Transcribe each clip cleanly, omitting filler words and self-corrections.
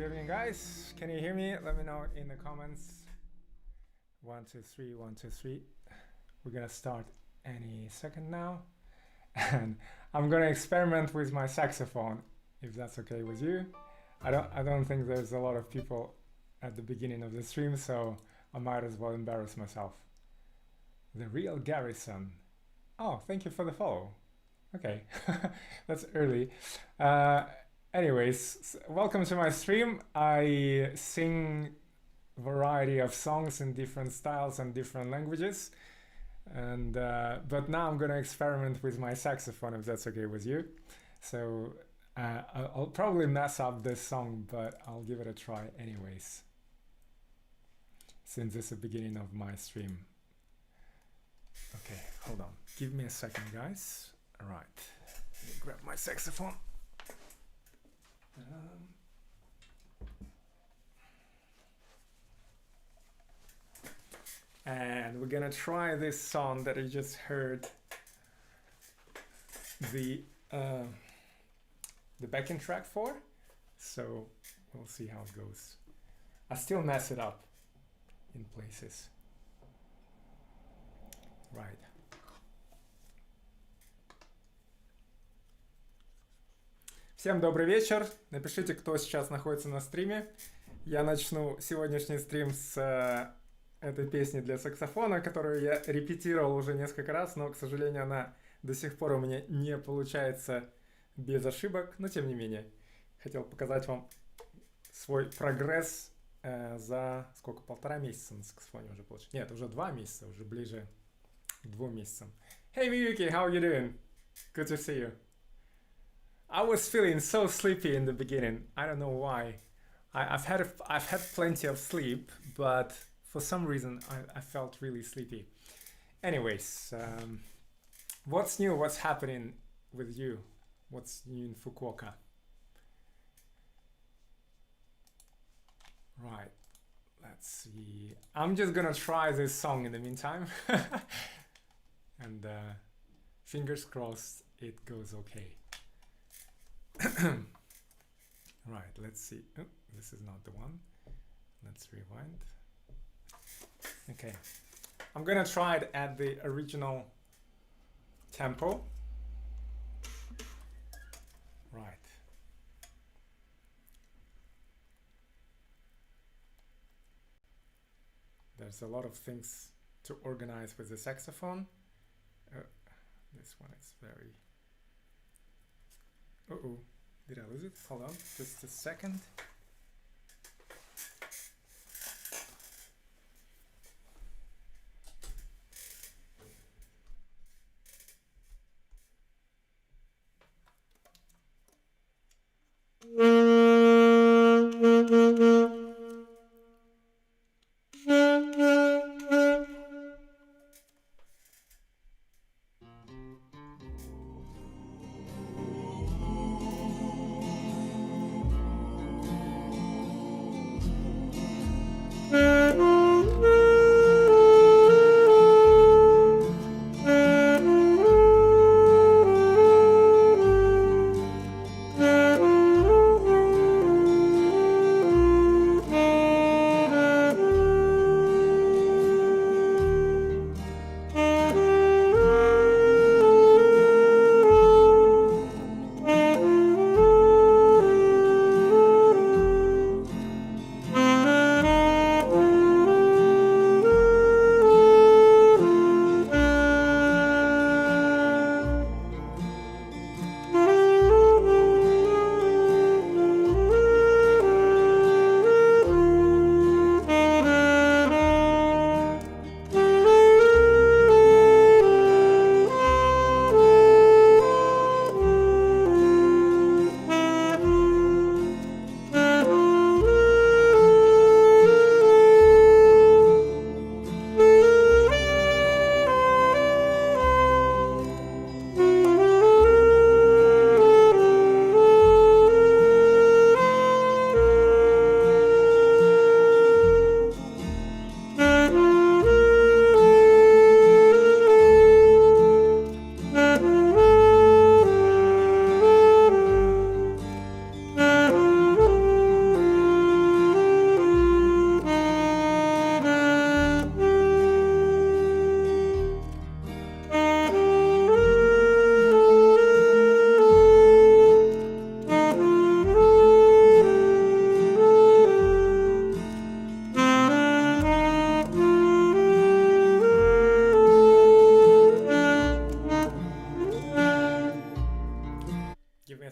Good evening, guys. Can you hear me? Let me know in the comments. 1, 2, 3, 1, 2, 3. We're gonna start any second now. And I'm gonna experiment with my saxophone, if that's okay with you. I don't think there's a lot of people at the beginning of the stream, so I might as well embarrass myself. The real Garrison. Oh, thank you for the follow. Okay, that's early. Anyways, welcome to my stream. I sing a variety of songs in different styles and different languages. And but now I'm gonna experiment with my saxophone, if that's okay with you. So I'll probably mess up this song, but I'll give it a try anyways, since it's the beginning of my stream. Okay, hold on. Give me a second, guys. All right, let me grab my saxophone. And we're gonna try this song that I just heard the backing track for. So we'll see how it goes. I still mess it up in places. Right. Всем добрый вечер. Напишите, кто сейчас находится на стриме. Я начну сегодняшний стрим с этой песни для саксофона, которую я репетировал уже несколько раз, но, к сожалению, она до сих пор у меня не получается без ошибок. Но, тем не менее, хотел показать вам свой прогресс за сколько? 1,5 месяца на саксофоне уже получилось. Нет, уже 2 месяца, уже ближе к 2 месяцам. Hey, Miyuki, how are you doing? Good to see you. I was feeling so sleepy in the beginning. I don't know why. I've had plenty of sleep, but for some reason I felt really sleepy. Anyways, what's new? What's happening with you? What's new in Fukuoka? Right, let's see. I'm just gonna try this song in the meantime. And fingers crossed it goes okay. Right, let's see. Oh, this is not the one. Let's rewind. Okay, I'm gonna try it at the original tempo. Right. There's a lot of things to organize with the saxophone. This one is very... Uh-oh, did I lose it? Hold on, just a second.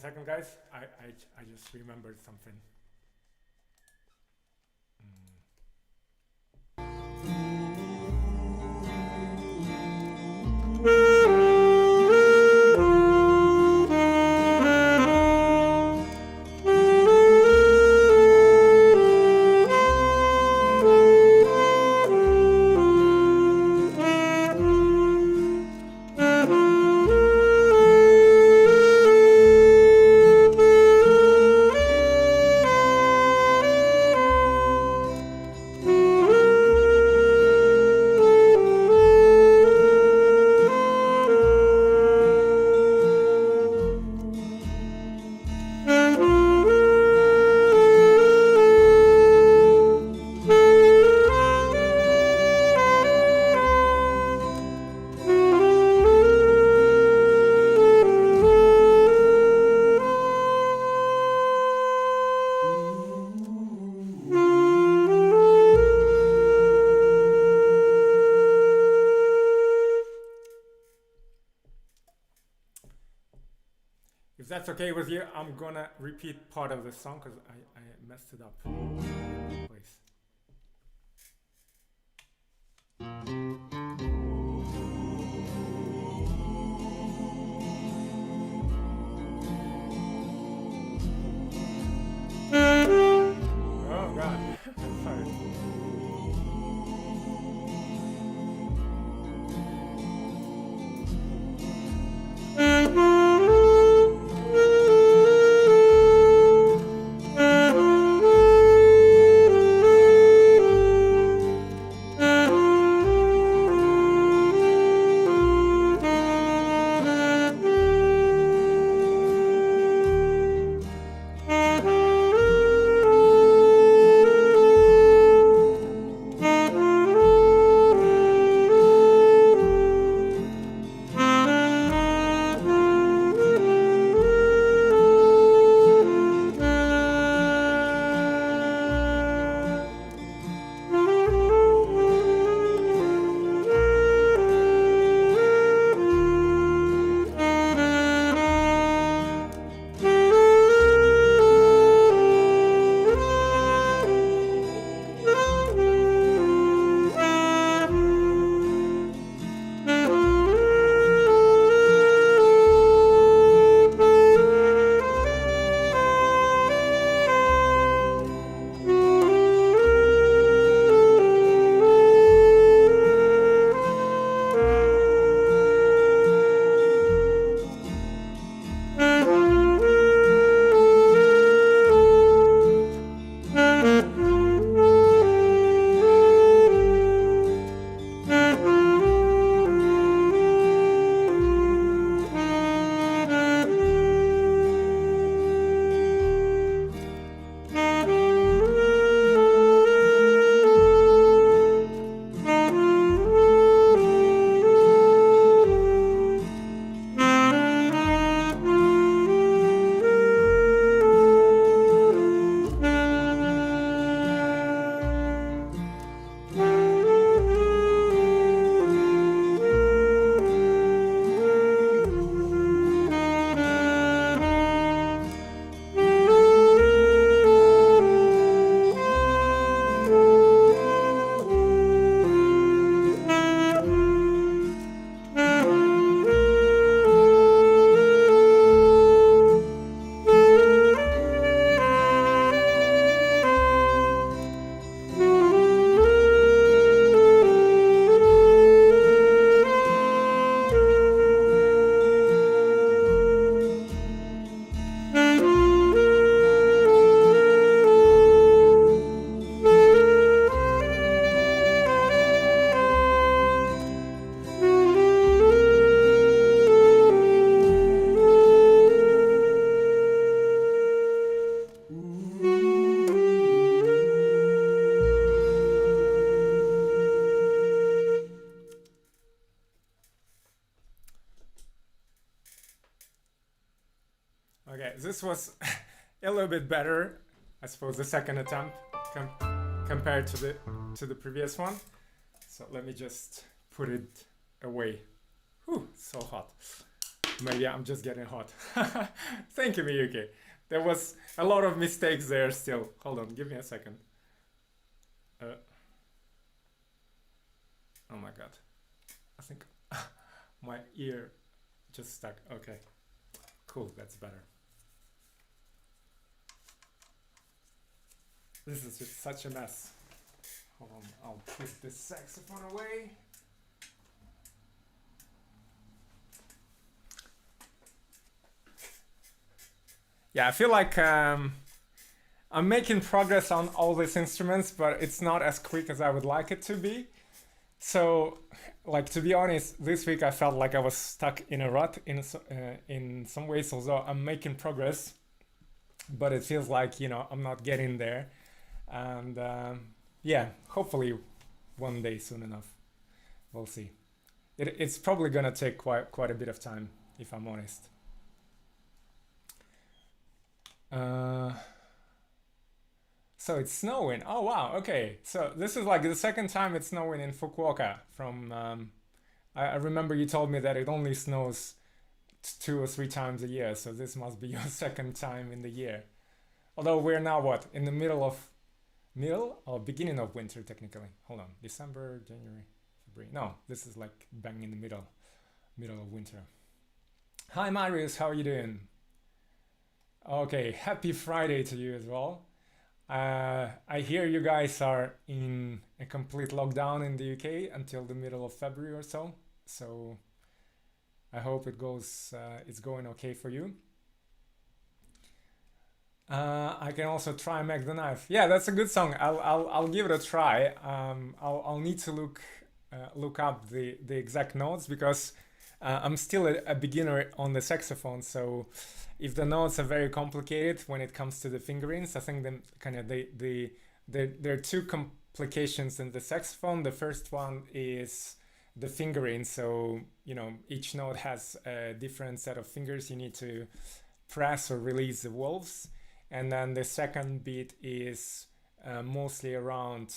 second, guys. I just remembered something. If that's okay with you, I'm gonna repeat part of the song because I messed it up. Please. Oh God, sorry. Okay, this was a little bit better, I suppose, the second attempt compared to the previous one. So let me just put it away. Whew, so hot. Maybe I'm just getting hot. Thank you, Miyuki. There was a lot of mistakes there still. Hold on, give me a second. Uh, oh my god. I think my ear just stuck. Okay, cool, that's better. This is just such a mess. Hold on, I'll put this saxophone away. Yeah, I feel like I'm making progress on all these instruments, but it's not as quick as I would like it to be. So, like, to be honest, this week I felt like I was stuck in a rut in some ways, although I'm making progress, but it feels like, I'm not getting there. And yeah, hopefully one day soon enough. We'll see. It's probably gonna take quite a bit of time, if I'm honest. So it's snowing. Oh wow, okay. So this is like the second time it's snowing in Fukuoka from I remember you told me that it only snows 2 or 3 times a year, so this must be your second time in the year. Although we're now what? In the middle or beginning of winter technically. Hold on. December, January, February. No, this is like bang in the middle of winter. Hi Marius, how are you doing? Okay, happy Friday to you as well. I hear you guys are in a complete lockdown in the UK until the middle of February or so. So I hope it's going okay for you. I can also try Make the Knife. Yeah, that's a good song. I'll give it a try. I'll need to look up the exact notes because I'm still a beginner on the saxophone. So if the notes are very complicated when it comes to the fingerings, I think there are two complications in the saxophone. The first one is the fingering. So each note has a different set of fingers you need to press or release the valves. And then the second bit is mostly around,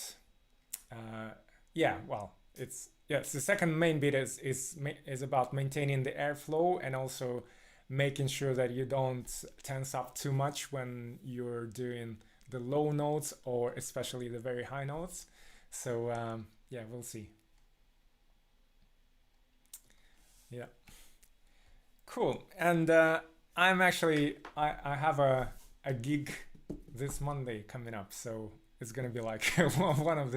the second main bit is about maintaining the airflow and also making sure that you don't tense up too much when you're doing the low notes or especially the very high notes. So yeah, we'll see. Yeah, cool. And I have a gig this Monday coming up, so it's gonna be like one of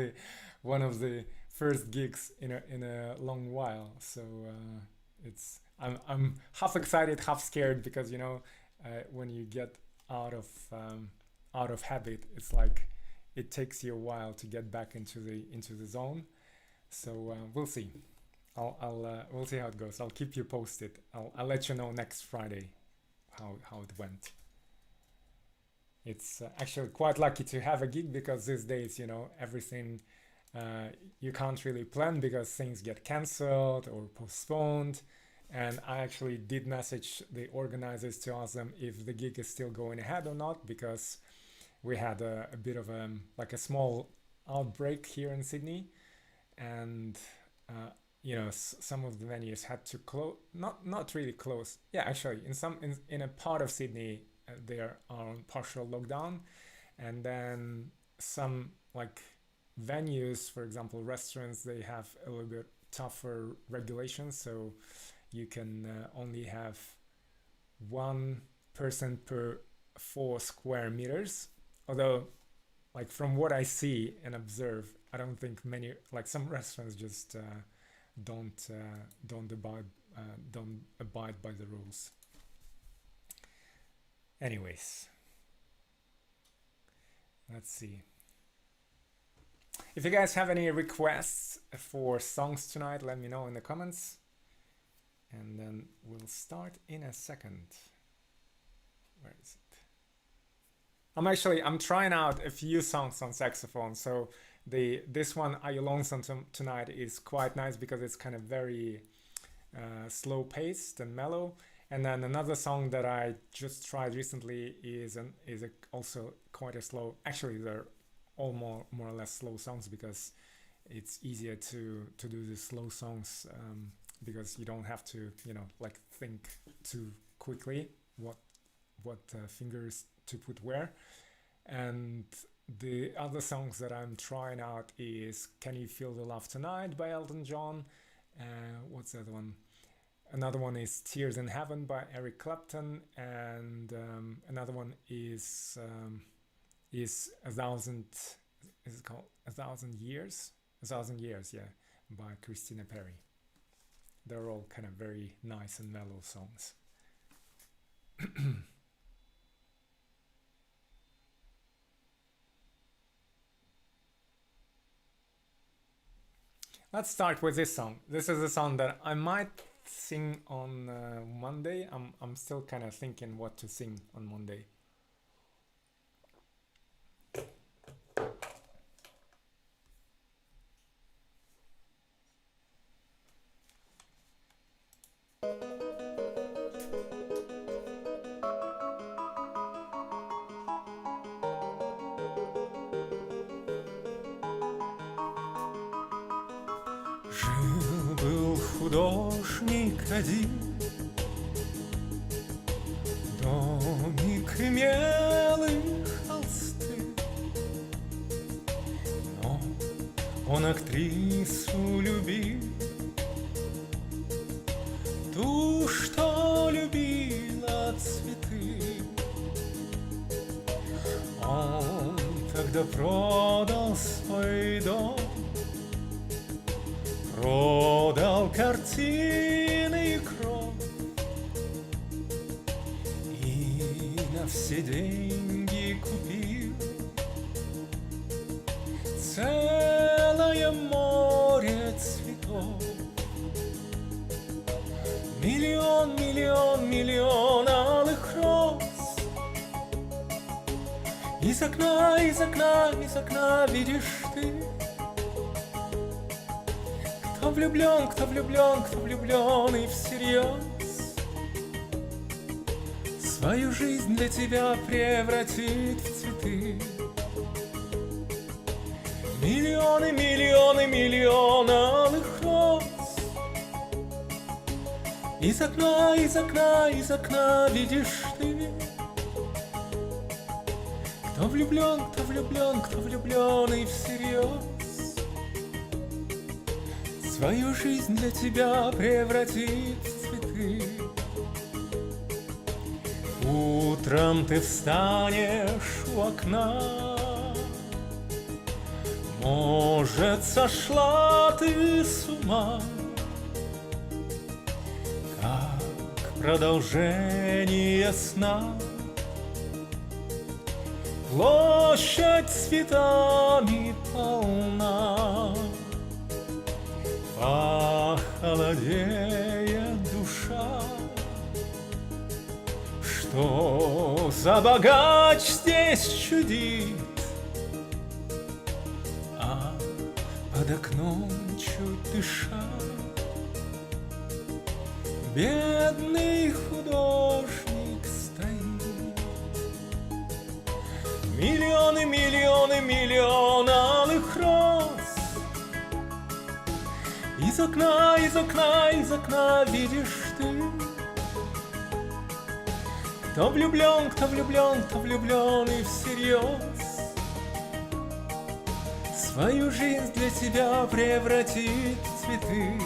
the first gigs in a long while. So I'm half excited, half scared because when you get out of habit, it's like it takes you a while to get back into the zone. So we'll see. We'll see how it goes. I'll keep you posted. I'll let you know next Friday how it went. It's actually quite lucky to have a gig because these days, everything you can't really plan because things get cancelled or postponed. And I actually did message the organizers to ask them if the gig is still going ahead or not because we had a bit of a small outbreak here in Sydney, and some of the venues had to close. Not really close. Yeah, actually, in a part of Sydney they are on partial lockdown, and then some venues, for example restaurants, they have a little bit tougher regulations, so you can only have one person per 4 square meters. Although from what I see and observe, I don't think many, some restaurants just don't abide by the rules. Anyways, let's see. If you guys have any requests for songs tonight, let me know in the comments. And then we'll start in a second. Where is it? I'm trying out a few songs on saxophone. So this one, Are You Lonesome Tonight, is quite nice because it's kind of very slow paced and mellow. And then another song that I just tried recently is also quite a slow. Actually, they're all more or less slow songs because it's easier to do the slow songs because you don't have to, like think too quickly what fingers to put where. And the other songs that I'm trying out is Can You Feel the Love Tonight by Elton John. What's the other one? Another one is Tears in Heaven by Eric Clapton, and another one is 1,000. Is it called 1,000 Years? 1,000 Years, yeah, by Christina Perri. They're all kind of very nice and mellow songs. Let's start with this song. This is a song that I might sing on Monday. I'm still kind of thinking what to sing on Monday. Жил-был художник один, домик имел и холсты, но он актрису любил, ту, что любила цветы. Он тогда продал свой дом, продал картины и кровь, и на все деньги купил целое море цветов. Миллион, миллион, миллион алых роз. Из окна, из окна, из окна видишь ты. Кто влюблен, кто влюблен, кто влюблен и всерьез свою жизнь для тебя превратит в цветы. Миллионы, миллионы, миллионы алых роз. Из окна, из окна, из окна видишь ты. Кто влюблен, кто влюблен, кто влюблен и всерьез свою жизнь для тебя превратит в цветы. Утром ты встанешь у окна, может, сошла ты с ума, как продолжение сна. Площадь цветами полна, похолодеет душа. Что за богач здесь чудит, а под окном чуть дыша бедный художник стоит. Миллионы, миллионы, миллионы алых роз. Из окна, из окна, из окна видишь ты. Кто влюблен, кто влюблен, кто влюблен и всерьез свою жизнь для тебя превратит в цветы.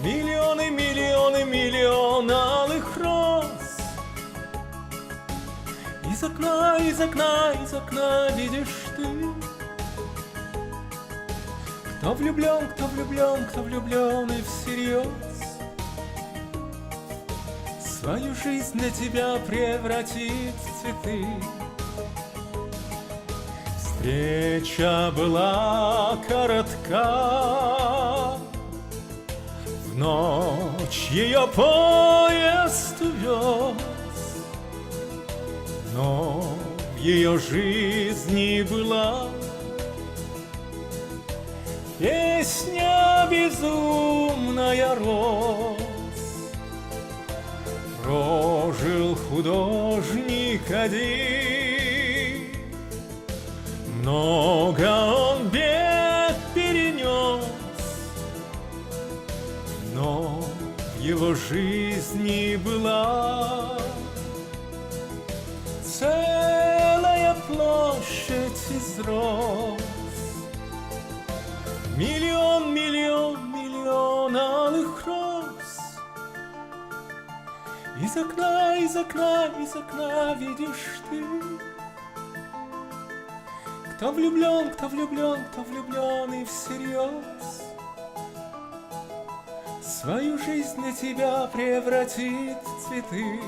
Миллионы, миллионы, миллионы алых роз. Из окна, из окна, из окна видишь ты. Кто влюблен, кто влюблен, кто влюблен и всерьез свою жизнь для тебя превратит в цветы. Встреча была коротка, в ночь ее поезд увез, но в ее жизни была песня безумная роз. Прожил художник один, много он бед перенес, его жизни была целая площадь из роз. Миллион, миллион, миллион алых роз. Из окна, из окна, из окна видишь ты. Кто влюблен, кто влюблен, кто влюблен и всерьез свою жизнь для тебя превратит в цветы.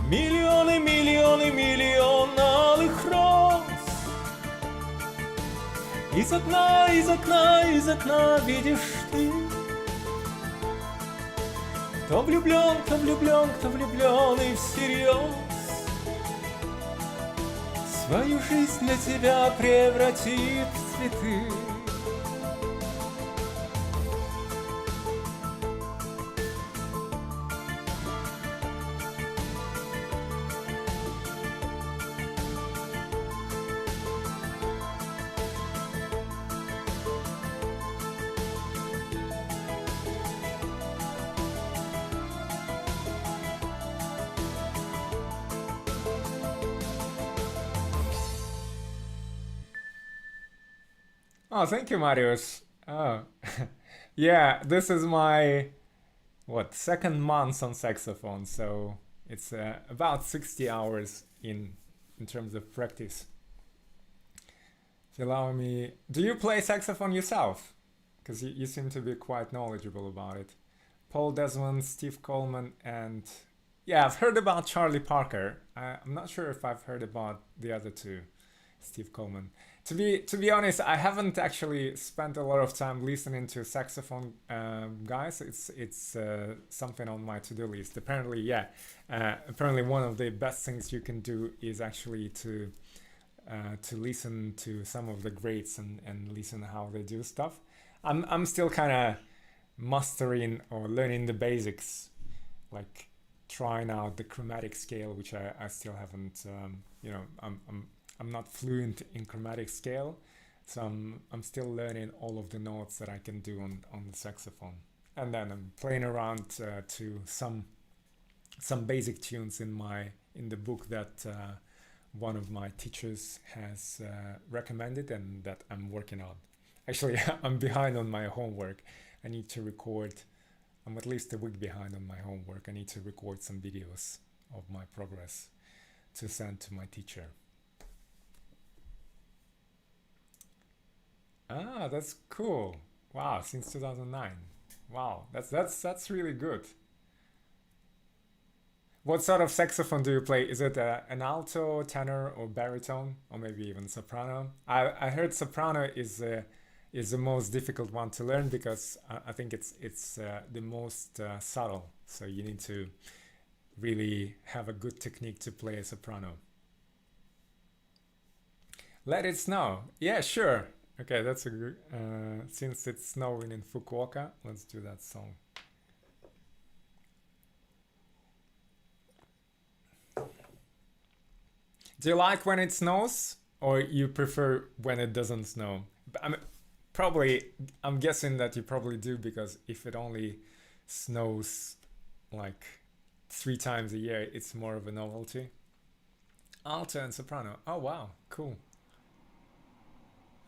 Миллионы, миллионы, миллион алых роз. Из окна, из окна, из окна видишь ты. Кто влюблен, кто влюблен, кто влюблен и всерьез свою жизнь для тебя превратит в цветы. Oh, thank you, Marius. Oh, yeah, this is my, second month on saxophone, so it's about 60 hours in terms of practice. If you allow me, do you play saxophone yourself? Because you seem to be quite knowledgeable about it. Paul Desmond, Steve Coleman, and yeah, I've heard about Charlie Parker. I'm not sure if I've heard about the other two, Steve Coleman. To be honest, I haven't actually spent a lot of time listening to saxophone guys. It's something on my to-do list. Apparently, yeah. Apparently, one of the best things you can do is actually to listen to some of the greats and listen how they do stuff. I'm still kind of mastering or learning the basics, like trying out the chromatic scale, which I still haven't. I'm not fluent in chromatic scale, so I'm still learning all of the notes that I can do on the saxophone. And then I'm playing around to some basic tunes in the book that one of my teachers has recommended and that I'm working on. Actually, I'm behind on my homework. I need to record. I'm at least a week behind on my homework. I need to record some videos of my progress to send to my teacher. Ah, that's cool. Wow, since 2009. Wow, that's really good. What sort of saxophone do you play? Is it an alto, tenor, or baritone, or maybe even soprano? I heard soprano is the most difficult one to learn because I think it's the most subtle. So you need to really have a good technique to play a soprano. Let It Snow. Yeah, sure. Okay, that's a good. Since it's snowing in Fukuoka, let's do that song. Do you like when it snows, or you prefer when it doesn't snow? I'm guessing that you probably do, because if it only snows like 3 times a year, it's more of a novelty. Alto and soprano. Oh wow, cool.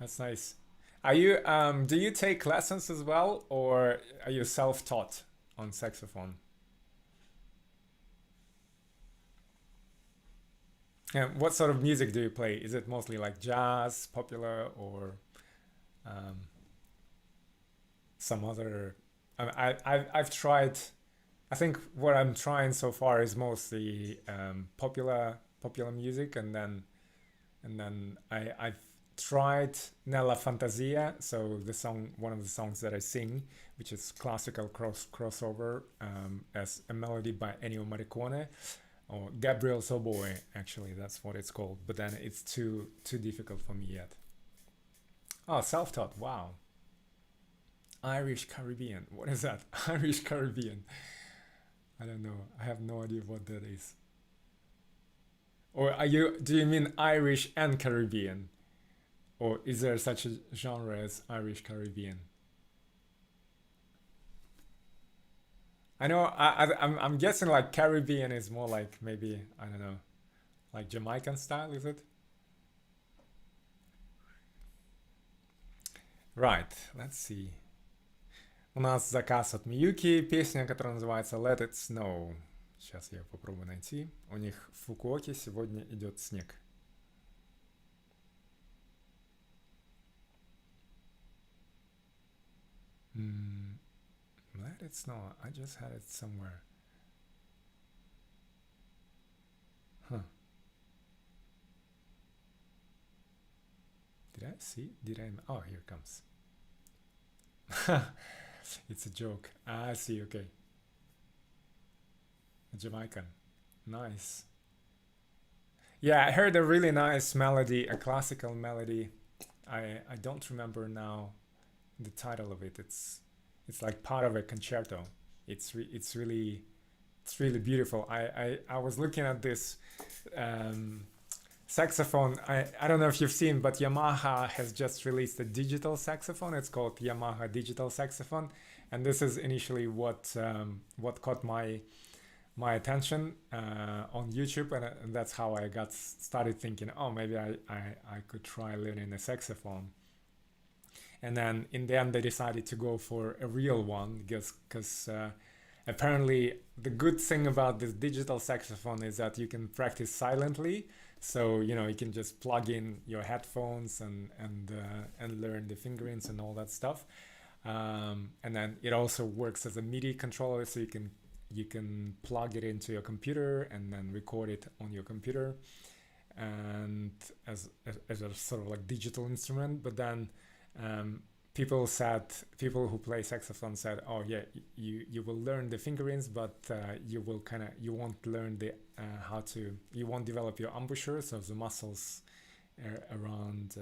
That's nice. Are you do you take lessons as well, or are you self-taught on saxophone? And what sort of music do you play? Is it mostly like jazz, popular, or some other? I've tried. I think what I'm trying so far is mostly popular music, and then I've tried Nella Fantasia, so one of the songs that I sing, which is classical crossover, as a melody by Ennio Morricone, or Gabriel's Oboe, actually, that's what it's called. But then it's too difficult for me yet. Oh, self-taught, wow. Irish Caribbean, what is that? Irish Caribbean. I don't know. I have no idea what that is. Or do you mean Irish and Caribbean? Or is there such a genre as Irish Caribbean? I know. I'm guessing like Caribbean is more like maybe I don't know, like Jamaican style, is it? Right. Let's see. У нас заказ от Миюки, песня, которая называется Let It Snow. Сейчас я попробую найти. У них в Фукуоке сегодня идет снег. Let It Snow. I just had it somewhere. Huh. Did I see? Did I? Oh, here it comes. It's a joke. I see. Okay. Jamaican. Nice. Yeah, I heard a really nice melody, a classical melody. I don't remember now the title of it. It's like part of a concerto. It's really beautiful. I was looking at this saxophone. I don't know if you've seen, but Yamaha has just released a digital saxophone. It's called Yamaha Digital Saxophone, and this is initially what caught my attention on YouTube, and that's how I got started thinking, oh, maybe I could try learning a saxophone. And then in the end, they decided to go for a real one because apparently the good thing about this digital saxophone is that you can practice silently. So you can just plug in your headphones and learn the fingerings and all that stuff. And then it also works as a MIDI controller, so you can plug it into your computer and then record it on your computer, and as a sort of like digital instrument. But then people who play saxophone said, oh yeah, you will learn the fingerings, but you won't learn you won't develop your embouchure, so the muscles around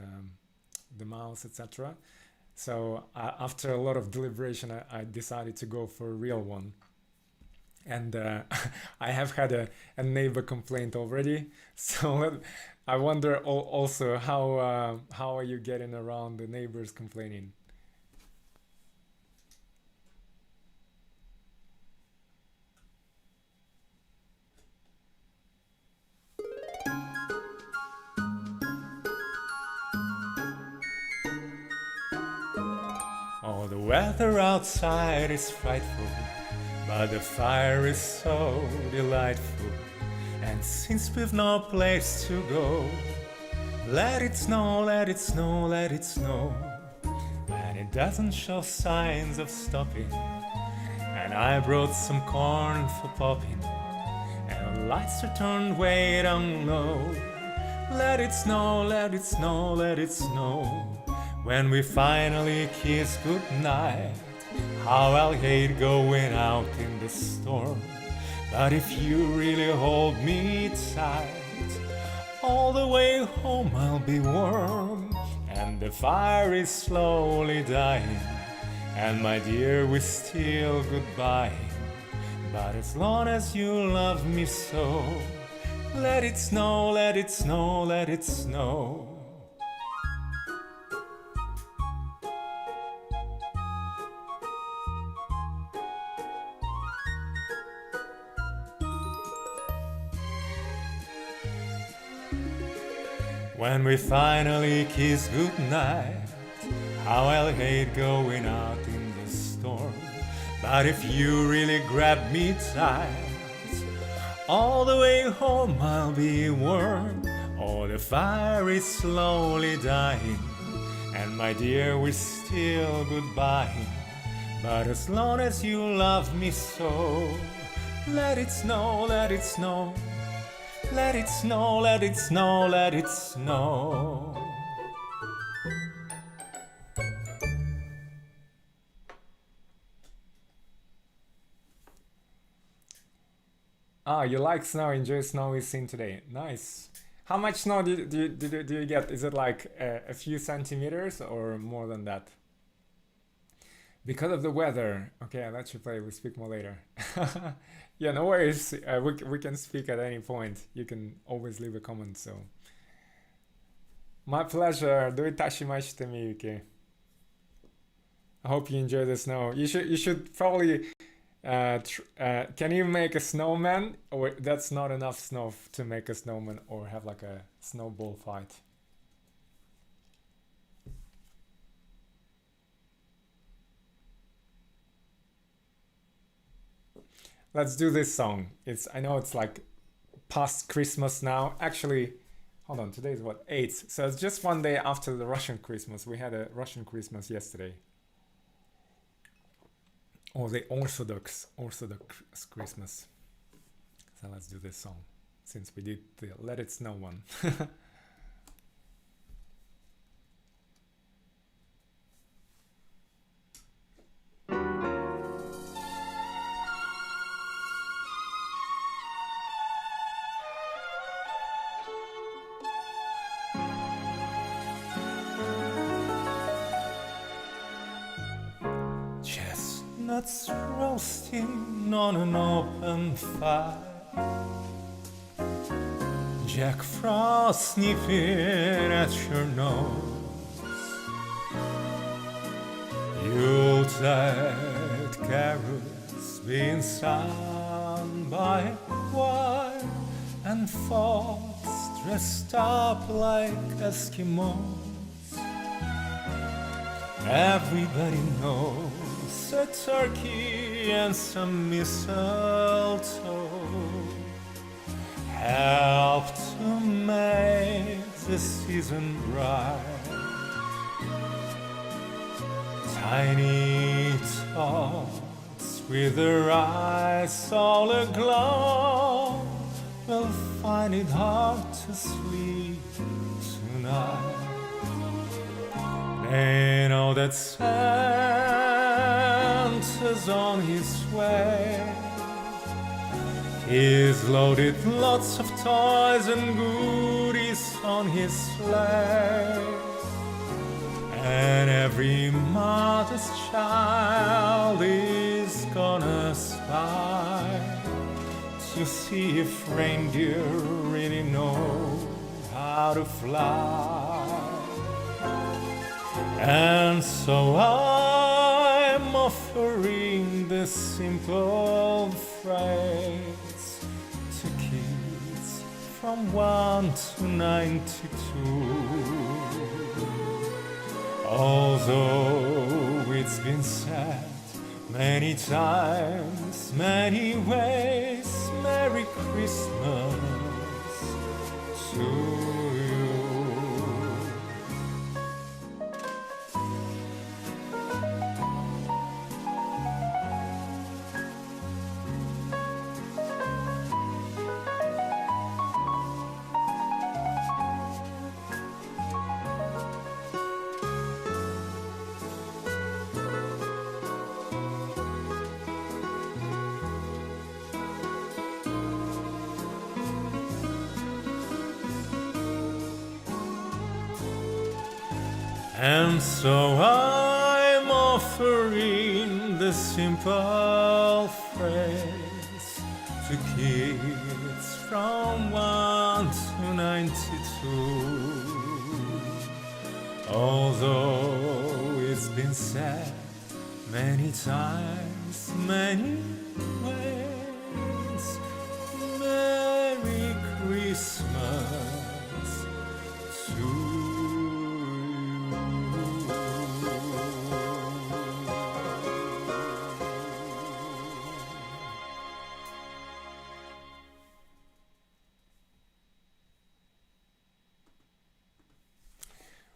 the mouth, etc. So after a lot of deliberation, I decided to go for a real one. And I have had a neighbor complaint already. So I wonder also how are you getting around the neighbors complaining? Oh, the weather outside is frightful, but the fire is so delightful. And since we've no place to go, let it snow, let it snow, let it snow. And it doesn't show signs of stopping. And I brought some corn for popping, and the lights are turned way down low. Let it snow, let it snow, let it snow. When we finally kiss goodnight, how I'll hate going out in the storm. But if you really hold me tight, all the way home I'll be warm. And the fire is slowly dying, and my dear, we're still goodbye. But as long as you love me so, let it snow, let it snow, let it snow. When we finally kiss goodnight, how I'll hate going out in the storm. But if you really grab me tight, all the way home I'll be warm. Oh, the fire is slowly dying, and my dear, we're still goodbye. But as long as you love me so, let it snow, let it snow. Let it snow, let it snow, let it snow. Ah, you like snow, enjoy snowy scene today. Nice. How much snow do you get? Is it like a few centimeters or more than that? Because of the weather. Okay, I'll let you play. We'll speak more later. Yeah, no worries. We can speak at any point. You can always leave a comment. So, my pleasure. Do it tashimasu Miyuki. I hope you enjoy the snow. You should probably Can you make a snowman? Or that's not enough snow to make a snowman or have like a snowball fight. Let's do this song. I know it's like past Christmas now. Actually, hold on, today is what, 8th. So it's just one day after the Russian Christmas. We had a Russian Christmas yesterday. Or the Orthodox Christmas. So let's do this song, since we did the Let It Snow one. Chestnuts roasting on an open fire, Jack Frost sniffing at your nose, Yuletide carols being sung by choir, and folks dressed up like Eskimos. Everybody knows a turkey and some mistletoe help to make the season bright. Tiny tots with their eyes all aglow will find it hard to sleep tonight. They know that Santa's on his way. He's loaded lots of toys and goodies on his sleigh, and every mother's child is gonna spy to see if reindeer really know how to fly. And so I'm offering this simple phrase to kids from 1 to 92. Although it's been said many times, many ways, Merry Christmas to you. And so I'm offering the simple phrase to kids from 1 to 92. Although it's been said many times, many ways, Merry Christmas to you.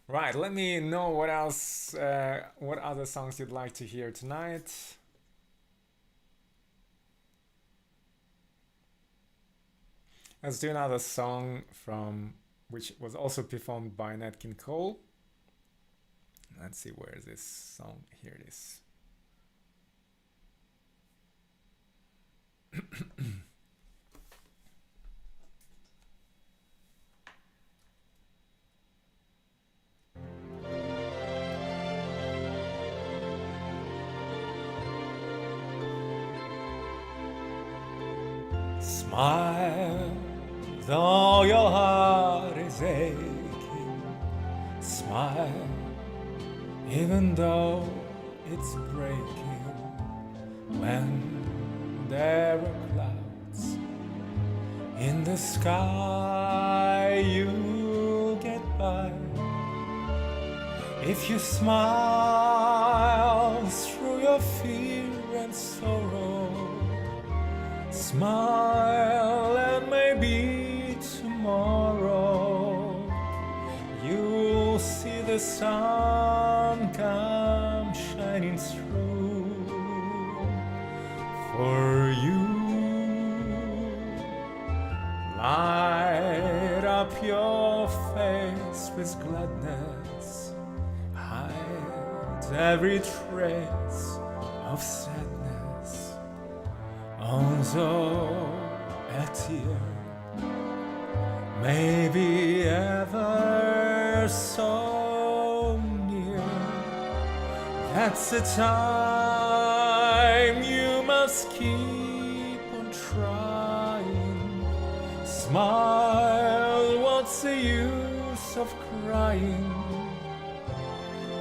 Right, let me know what else, what other songs you'd like to hear tonight. Let's do another song which was also performed by Nat King Cole. Let's see, where is this song? Here it is. Smile, though your heart is aching. Smile, even though it's breaking. When there are clouds in the sky, you'll get by. If you smile through your fear and sorrow, smile and maybe tomorrow you'll see the sun come shining through for you. Light up your face with gladness, hide every trace of sadness. Although a tear may be ever so near, that's the time you must keep on trying. Smile, what's the use of crying?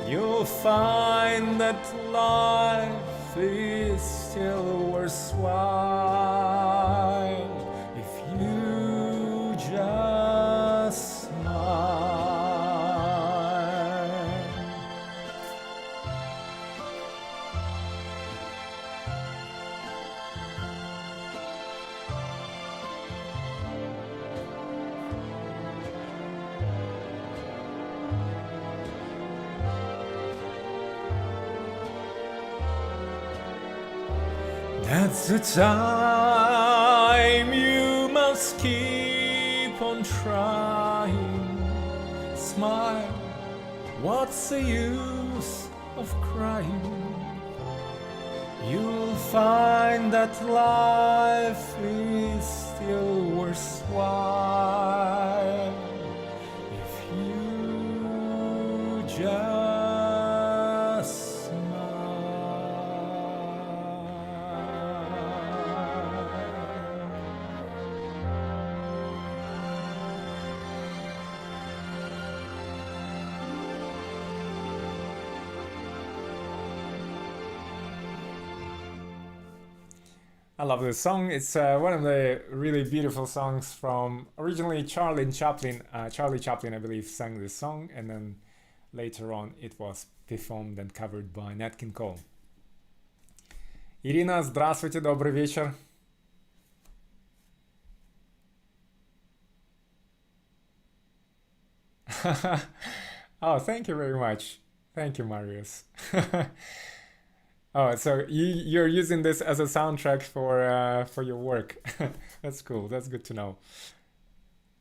You'll find that life is still worthwhile if you just smile. That's the time you must keep on trying. Smile, what's the use of crying? You'll find that life is still worthwhile if you just I love this song. It's one of the really beautiful songs from originally Charlie Chaplin, I believe, sang this song, and then later on it was performed and covered by Nat King Cole. Ирина, здравствуйте, добрый вечер. Oh, thank you very much. Thank you, Marius. Oh, so you're using this as a soundtrack for your work. That's cool. That's good to know.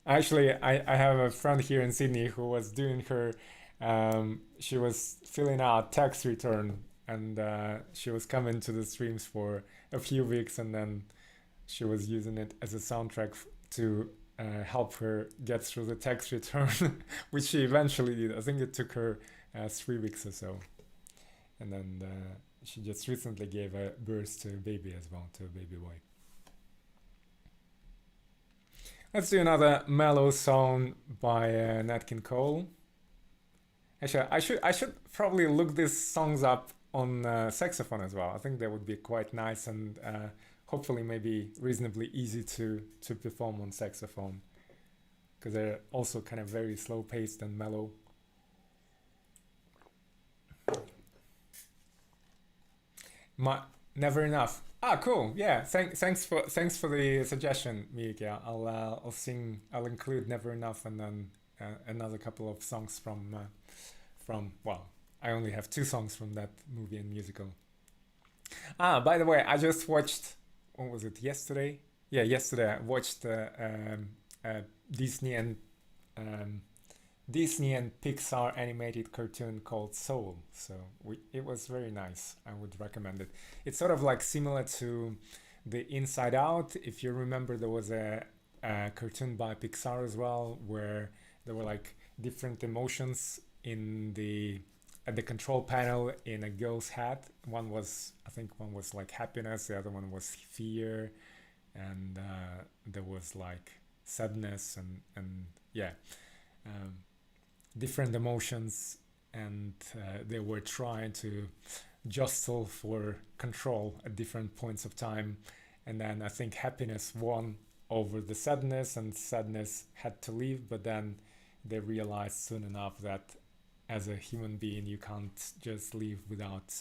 Actually, I have a friend here in Sydney who was doing her, she was filling out tax return, and she was coming to the streams for a few weeks, and then she was using it as a soundtrack to help her get through the tax return, which she eventually did. I think it took her 3 weeks or so, and then she just recently gave a birth to a baby as well, to a baby boy. Let's do another mellow song by Nat King Cole. Actually, I should probably look these songs up on saxophone as well. I think they would be quite nice and hopefully maybe reasonably easy to perform on saxophone, because they're also kind of very slow paced and mellow. Never enough. Ah, cool. Yeah. Thanks for the suggestion, Miyuki. I'll include Never Enough, and then another couple of songs from well, I only have 2 songs from that movie and musical. Ah, by the way, I just watched, what was it, yesterday? Yeah, yesterday I watched Disney and Pixar animated cartoon called Soul. So it was very nice. I would recommend it. It's sort of like similar to the Inside Out. If you remember, there was a cartoon by Pixar as well, where there were like different emotions at the control panel in a girl's hat. One was like happiness, the other one was fear, and there was like sadness and yeah. Different emotions, and they were trying to jostle for control at different points of time, and then I think happiness won over the sadness, and sadness had to leave, but then they realized soon enough that as a human being you can't just live without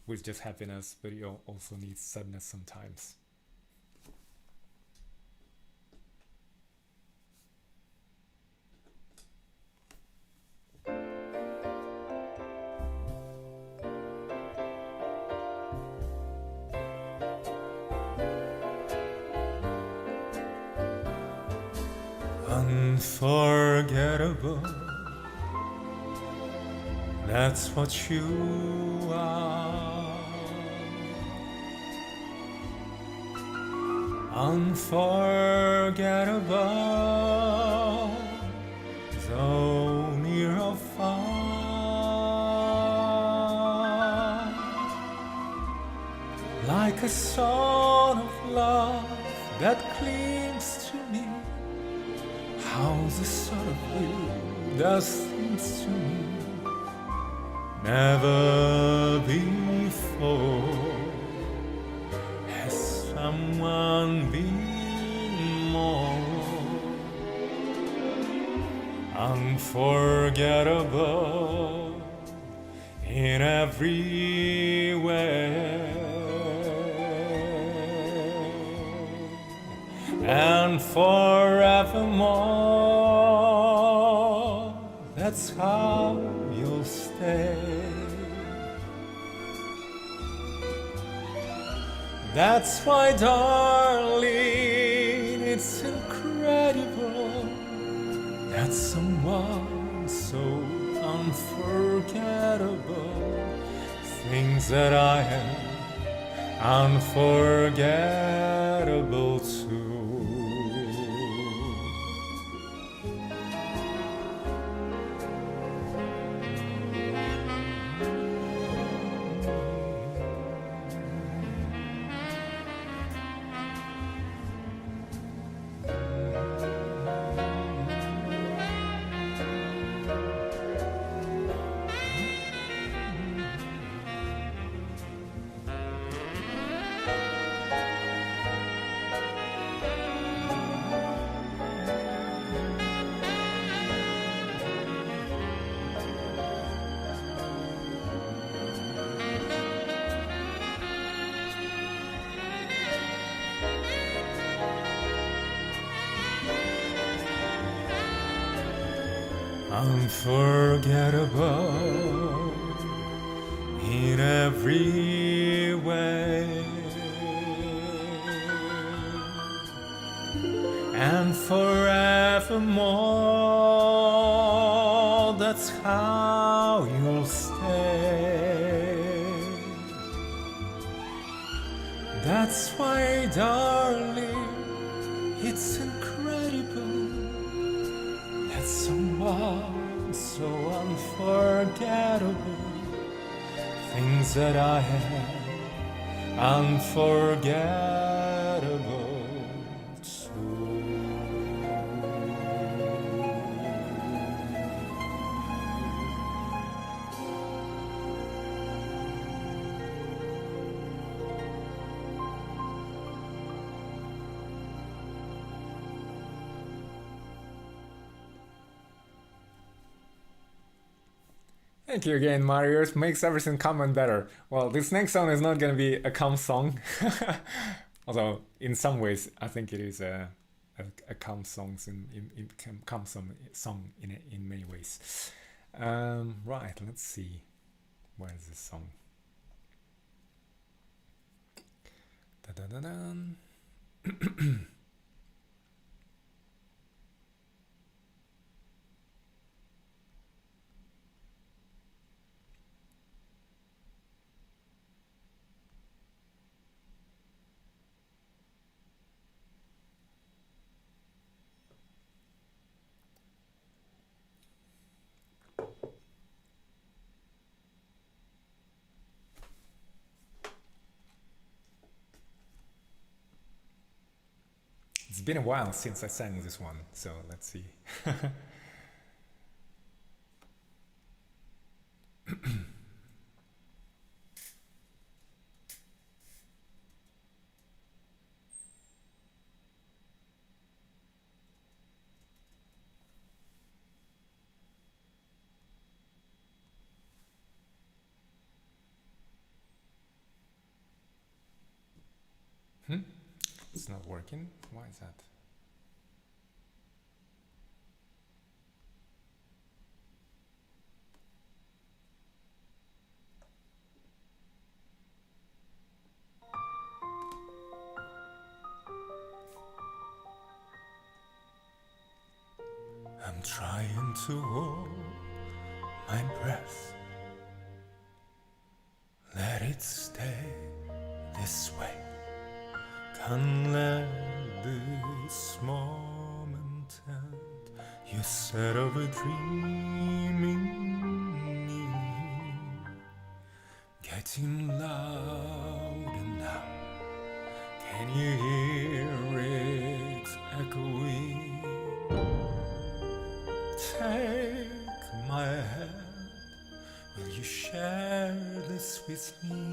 with just happiness, but you also need sadness sometimes. Unforgettable, that's what you are. Unforgettable, though near or far, like a song of love that clings to me. How the thought of you does things to me never before has someone been more unforgettable in every way. And forevermore, that's how you'll stay. That's why, darling, it's incredible that someone so unforgettable thinks that I am unforgettable too. Unforgettable in every way, and forevermore, that's how you'll stay. That's why, darling, it's incredible that someone so unforgettable things that I am unforgettable too. Thank you again, Marius. Makes everything calm and better. Well, this next song is not gonna be a calm song, although in some ways I think it is a calm song in many ways. Right, let's see. Where is this song? Da-da-da-dan. It's been a while since I sang this one, so let's see. It's not working. Why is that? I'm trying to hold my breath. Let it stay this way. Can't let this moment end. You said of a dream in me, getting louder now. Can you hear it echoing? Take my hand, will you share this with me?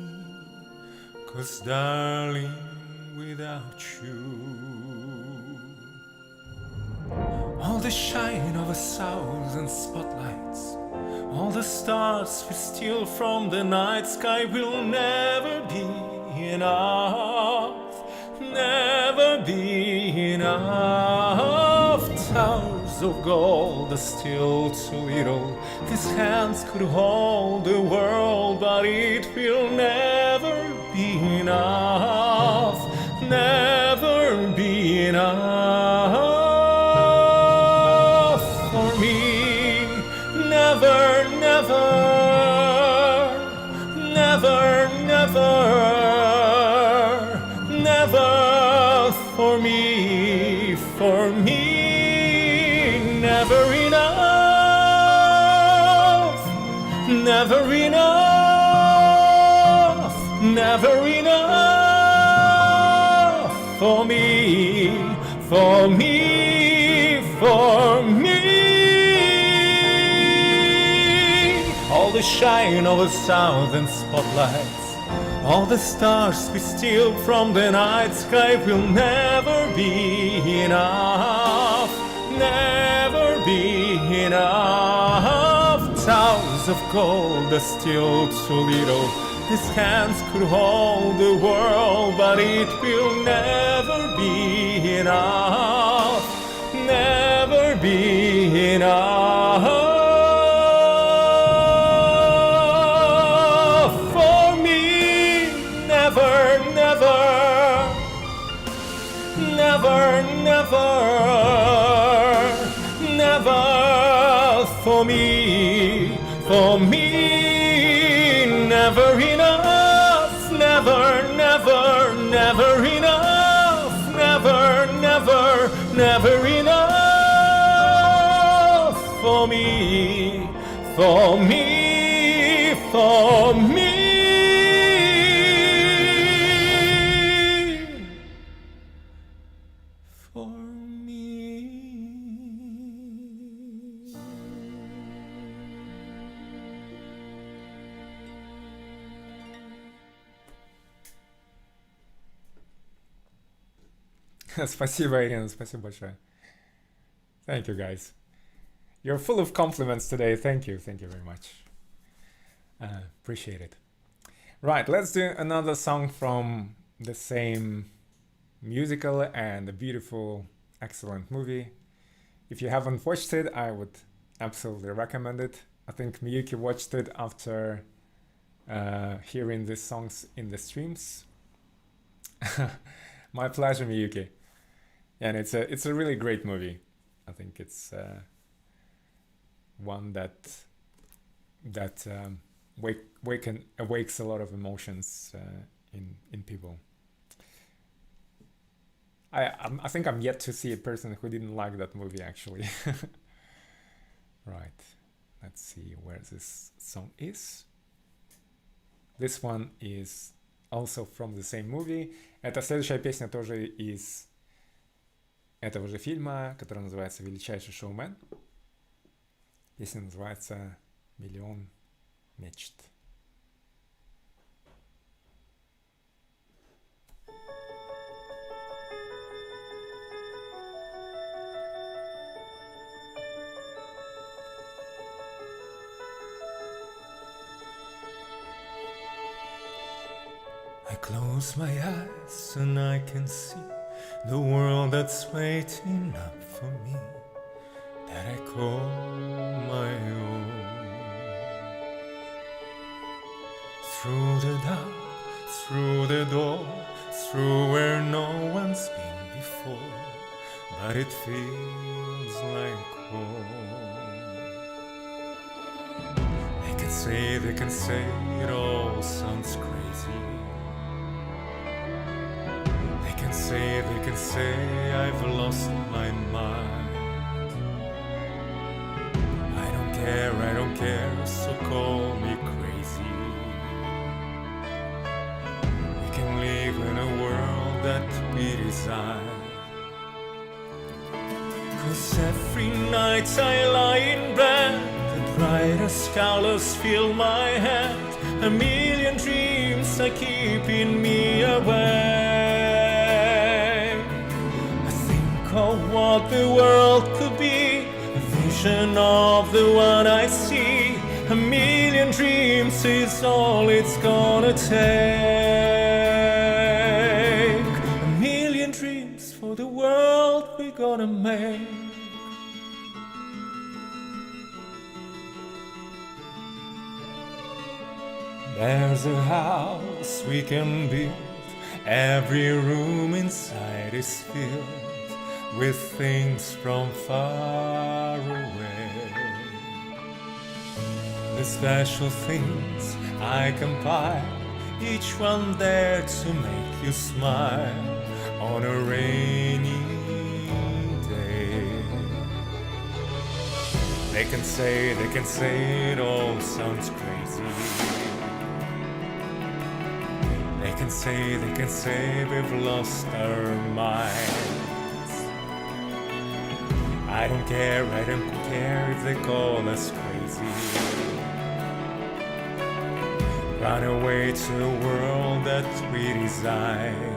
'Cause darling, without you, all the shine of 1,000 spotlights, all the stars we steal from the night sky will never be enough, never be enough. Towers of gold are still too little. These hands could hold the world, but it will never be enough, never be enough for me. Never, never, never, never, never for me, for me. Never enough, never enough, never enough for me, for me, for me. All the shine of 1,000 spotlights, all the stars we steal from the night sky will never be enough, never be enough. Towers of gold are still too little. These hands could hold the world, but it will never be enough, never be enough for me. Never, never, never, never, never for me, for me. Never enough, never, never, never enough, never, never, never enough for me, for me, for me. Спасибо, Ирина, спасибо большое. Thank you, guys. You're full of compliments today. Thank you very much. Appreciate it. Right, let's do another song from the same musical and a beautiful, excellent movie. If you haven't watched it, I would absolutely recommend it. I think Miyuki watched it after hearing these songs in the streams. My pleasure, Miyuki. And it's a really great movie. I think it's one that awakes a lot of emotions in people. I think I'm yet to see a person who didn't like that movie, actually. Right. Let's see where this song is. This one is also from the same movie. Это следующая песня тоже из этого же фильма, который называется «Величайший шоумен». Песня называется «Миллион мечт». I close my eyes and I can see the world that's waiting up for me, that I call my own. Through the dark, through the door, through where no one's been before, but it feels like home. They can say it all sounds crazy. They can say I've lost my mind. I don't care, so call me crazy. We can live in a world that we design. 'Cause every night I lie in bed, the brightest colors fill my head. A million dreams are keeping me awake. I think of what the world could be, a vision of the one I see. A million dreams is all it's gonna take. A million dreams for the world we're gonna make. There's a house we can build, every room inside is filled with things from far away. The special things I compile, each one there to make you smile on a rainy day. They can say it all sounds crazy. They can say we've lost our minds. I don't care if they call us crazy. Run away to a world that we design.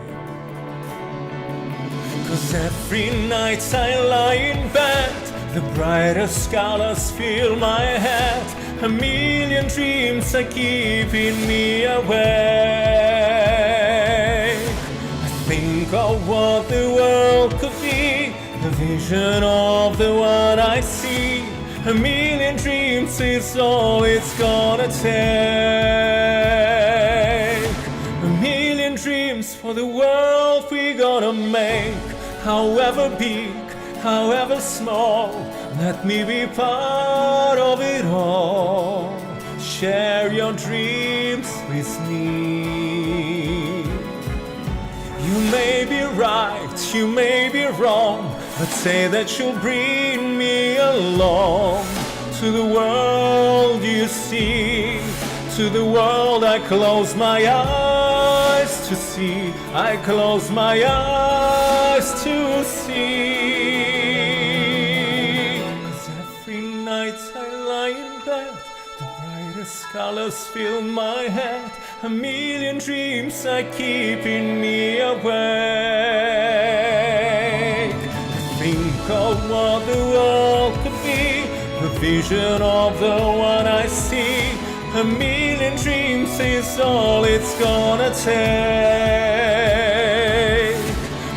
'Cause every night I lie in bed, the brightest colors fill my head. A million dreams are keeping me awake. I think of what the world could be, the vision of the one I see. A million dreams is all it's gonna take. A million dreams for the world we're gonna make. However big, however small, let me be part of it all. Share your dreams with me. You may be right, you may be wrong, but say that you'll bring me along to the world you see, to the world I close my eyes to see. I close my eyes to see. Colors fill my head, a million dreams are keeping me awake. I think of what the world could be, the vision of the one I see. A million dreams is all it's gonna take.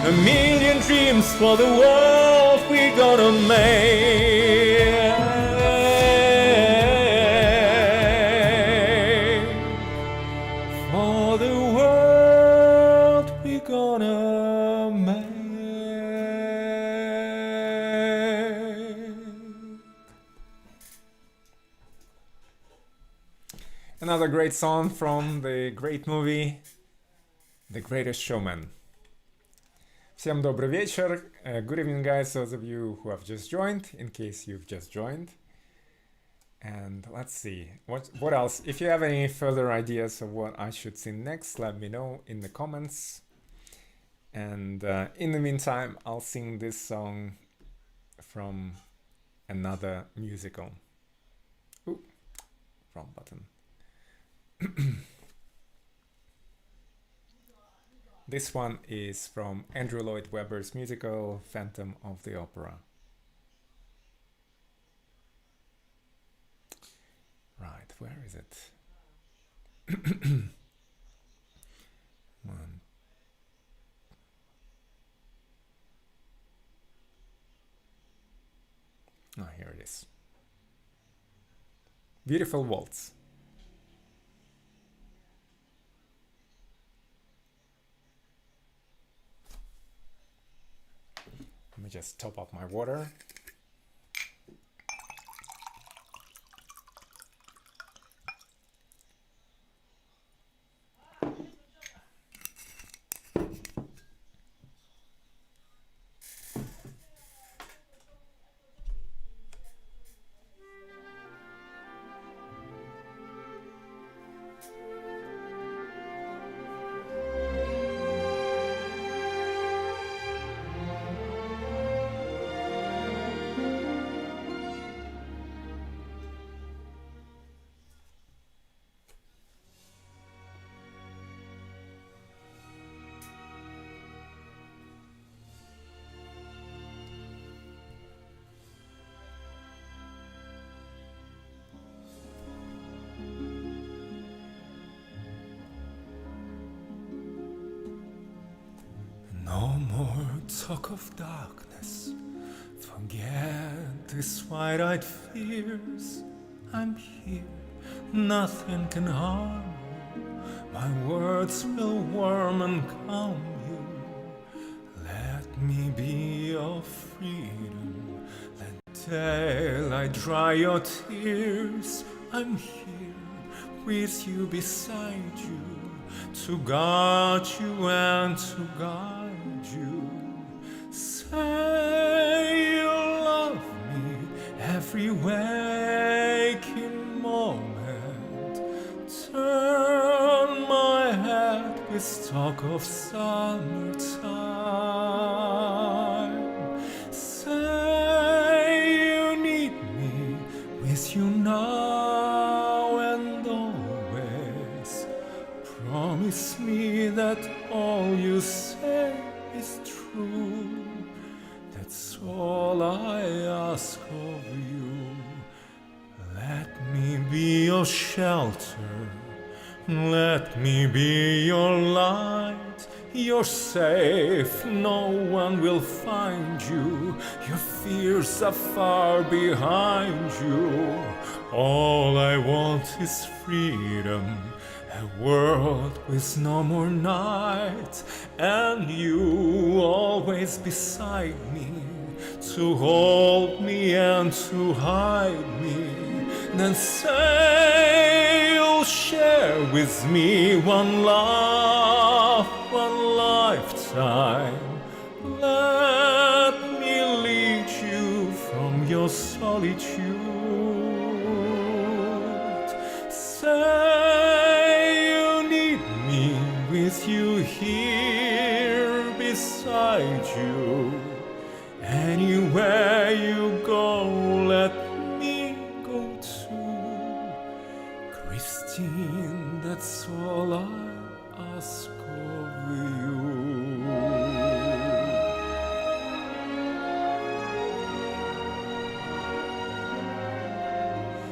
A million dreams for the world we're gonna make. Another great song from the great movie The Greatest Showman. Всем добрый вечер. Good evening, guys, those of you who have just joined, in case you've just joined. And let's see, what else? If you have any further ideas of what I should sing next, let me know in the comments. And in the meantime, I'll sing this song from another musical. Ooh, wrong button. This one is from Andrew Lloyd Webber's musical Phantom of the Opera. Right, where is it? Oh, here it is. Beautiful waltz. Let me just top up my water. No more talk of darkness. Forget this wide-eyed fears. I'm here, nothing can harm you. My words will warm and calm you. Let me be your freedom. Let daylight dry your tears. I'm here with you, beside you, to guard you and to guide you. Say you love me every waking moment. Turn my head with talk of summertime. Say you need me with you now and always. Promise me that all you say is true. That's all I ask of you. Let me be your shelter. Let me be your light. You're safe, no one will find you. Your fears are far behind you. All I want is freedom. A world with no more night, and you always beside me, to hold me and to hide me. Then say you'll share with me one love, one lifetime. Let me lead you from your solitude. With you here beside you, anywhere you go, let me go too. Christine, that's all I ask of you.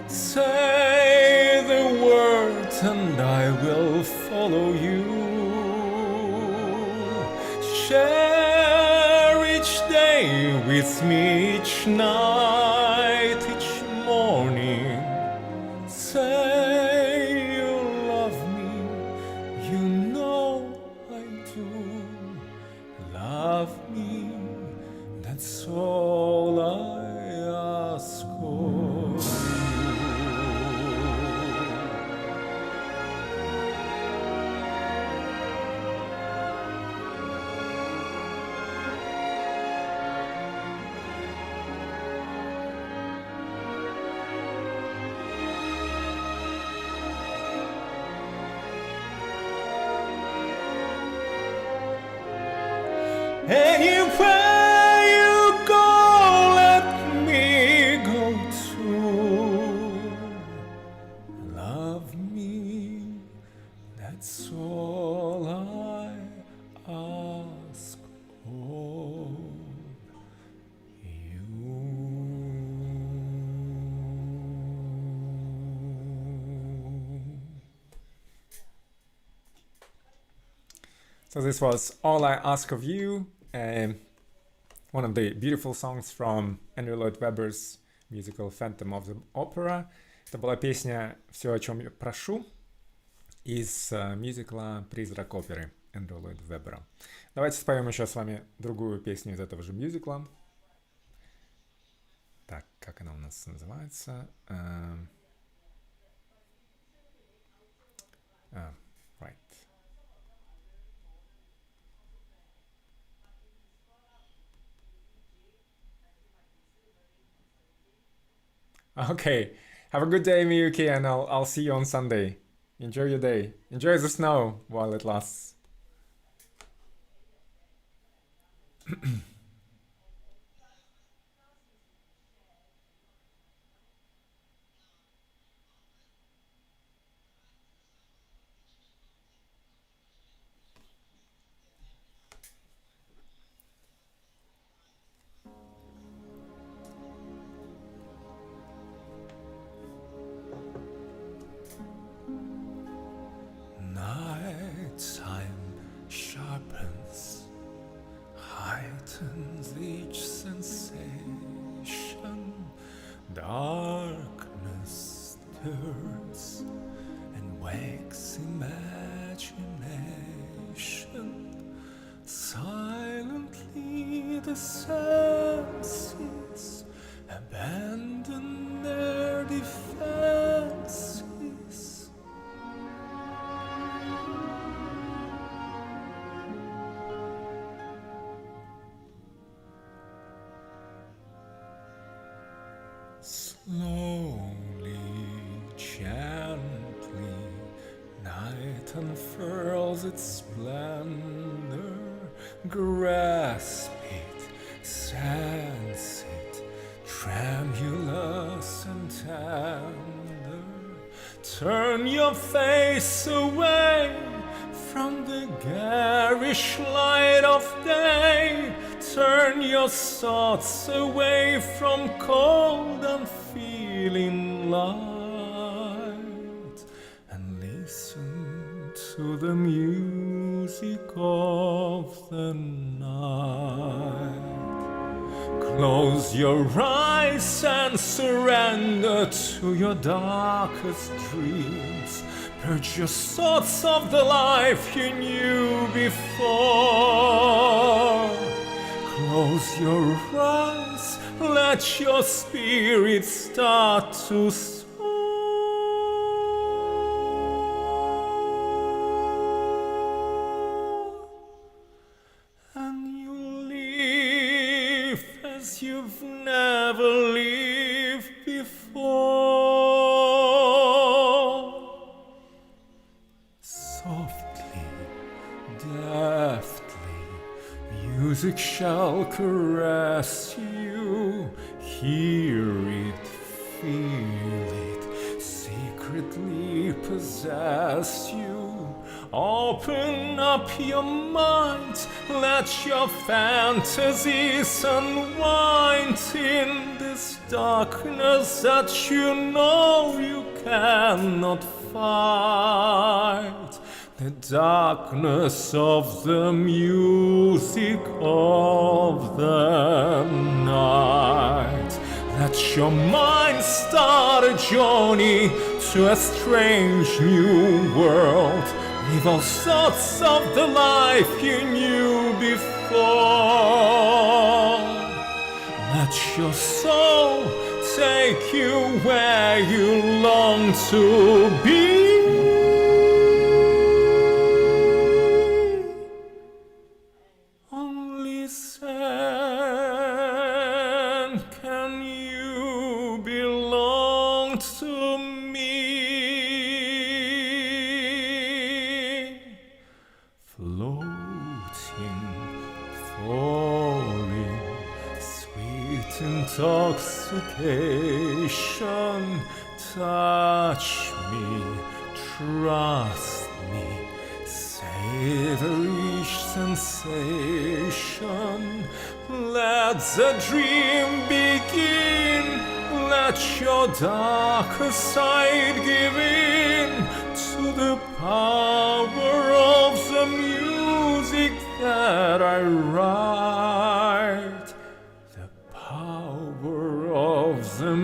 Say the words and I will follow you. Share each day with me, each night, each morning. Say you love me, you know I do. Love me, that's all I ask of you. Anywhere you go, let me go too. Love me, that's all I ask of you. So this was All I Ask of You, one of the beautiful songs from Andrew Lloyd Webber's musical Phantom of the Opera. Это была песня «Все, о чем я прошу» из мюзикла «Призрак оперы» Эндрю Ллойда Веббера. Давайте споем еще с вами другую песню из этого же мюзикла. Так, как она у нас называется? Right. Okay. Have a good day, Miyuki, and I'll see you on Sunday. Enjoy your day. Enjoy the snow while it lasts. Nighttime sharpens, heightens each sensation. Darkness stirs and wakes imagination. Silently the senses abandon their defenses. Slowly, gently, night unfurls its splendor. Grasp it, sense it, tremulous and tender. Turn your face away from the garish light of day. Turn your thoughts away from cold, unfeeling light and listen to the music of the night. Close your eyes and surrender to your darkest dreams. Purge your thoughts of the life you knew before. Close your eyes, let your spirit start to soar. And you live as you've never lived before. Softly, deftly, music shall caress you. Hear it, feel it, secretly possess you. Open up your mind, let your fantasies unwind in this darkness that you know you cannot fight. The darkness of the music of the night. Let your mind start a journey to a strange new world. Leave all thoughts of the life you knew before. Let your soul take you where you long to be. Intoxication, touch me, trust me, savor each sensation. Let the dream begin, let your darker side give in to the power of the music that I write. Of the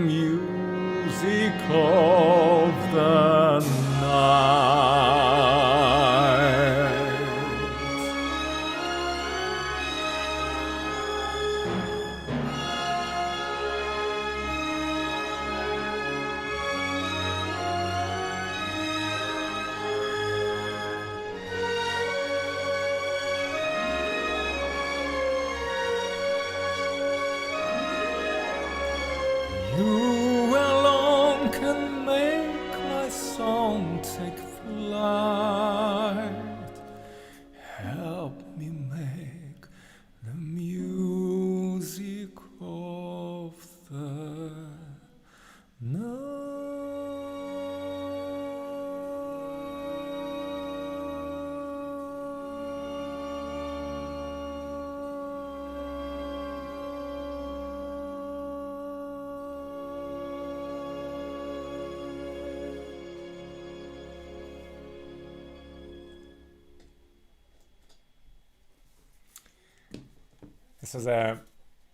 This is a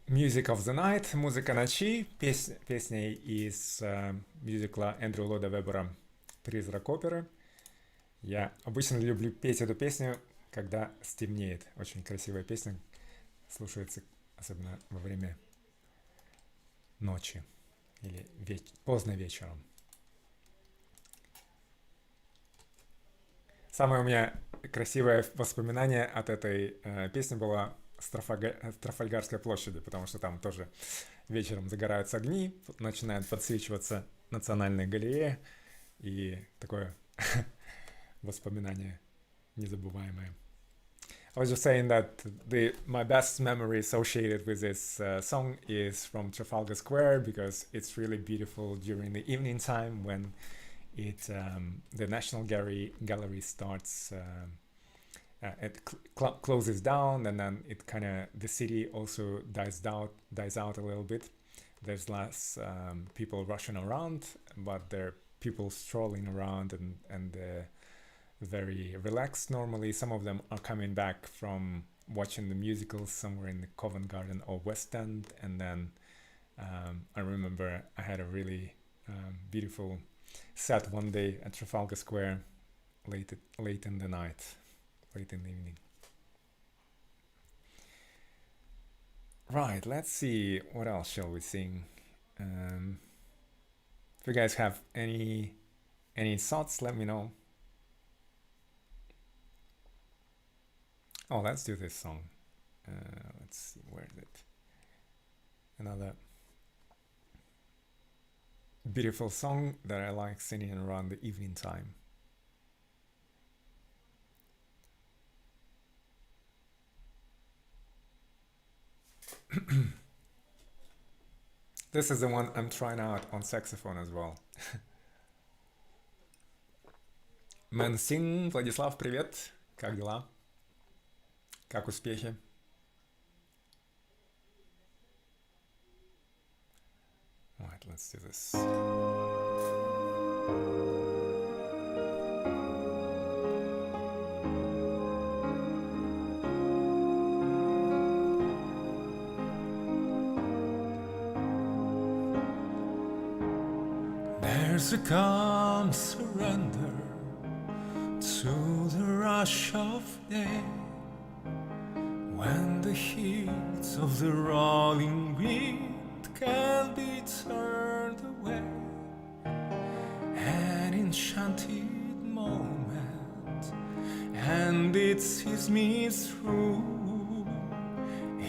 Music of the Night, музыка ночи, песня из мюзикла Эндрю Ллойда Вебера «Призрак оперы». Я обычно люблю петь эту песню, когда стемнеет. Очень красивая песня, слушается особенно во время ночи или поздно вечером. Самое у меня красивое воспоминание от этой песни было с Трафальгарской площади, потому что там тоже вечером загораются огни, начинает подсвечиваться Национальная галерея, и такое воспоминание незабываемое. I was just saying that my best memory associated with this song is from Trafalgar Square, because it's really beautiful during the evening time when the National Gallery starts. It closes down, and then it the city also dies out a little bit. There's less people rushing around, but there are people strolling around and very relaxed normally. Some of them are coming back from watching the musicals somewhere in the Covent Garden or West End, and then I remember I had a really beautiful set one day at Trafalgar Square late in the night. Late in the evening. Right, let's see, what else shall we sing? If you guys have any thoughts, let me know. Oh, let's do this song. Let's see, where is it? Another beautiful song that I like singing around the evening time. This is the one I'm trying out on saxophone as well. Мэнсин, Владислав, привет. Как дела? Как успехи? Alright, let's do this. There's a calm surrender to the rush of day, when the heat of the rolling wind can be turned away. An enchanted moment, and it sees me through.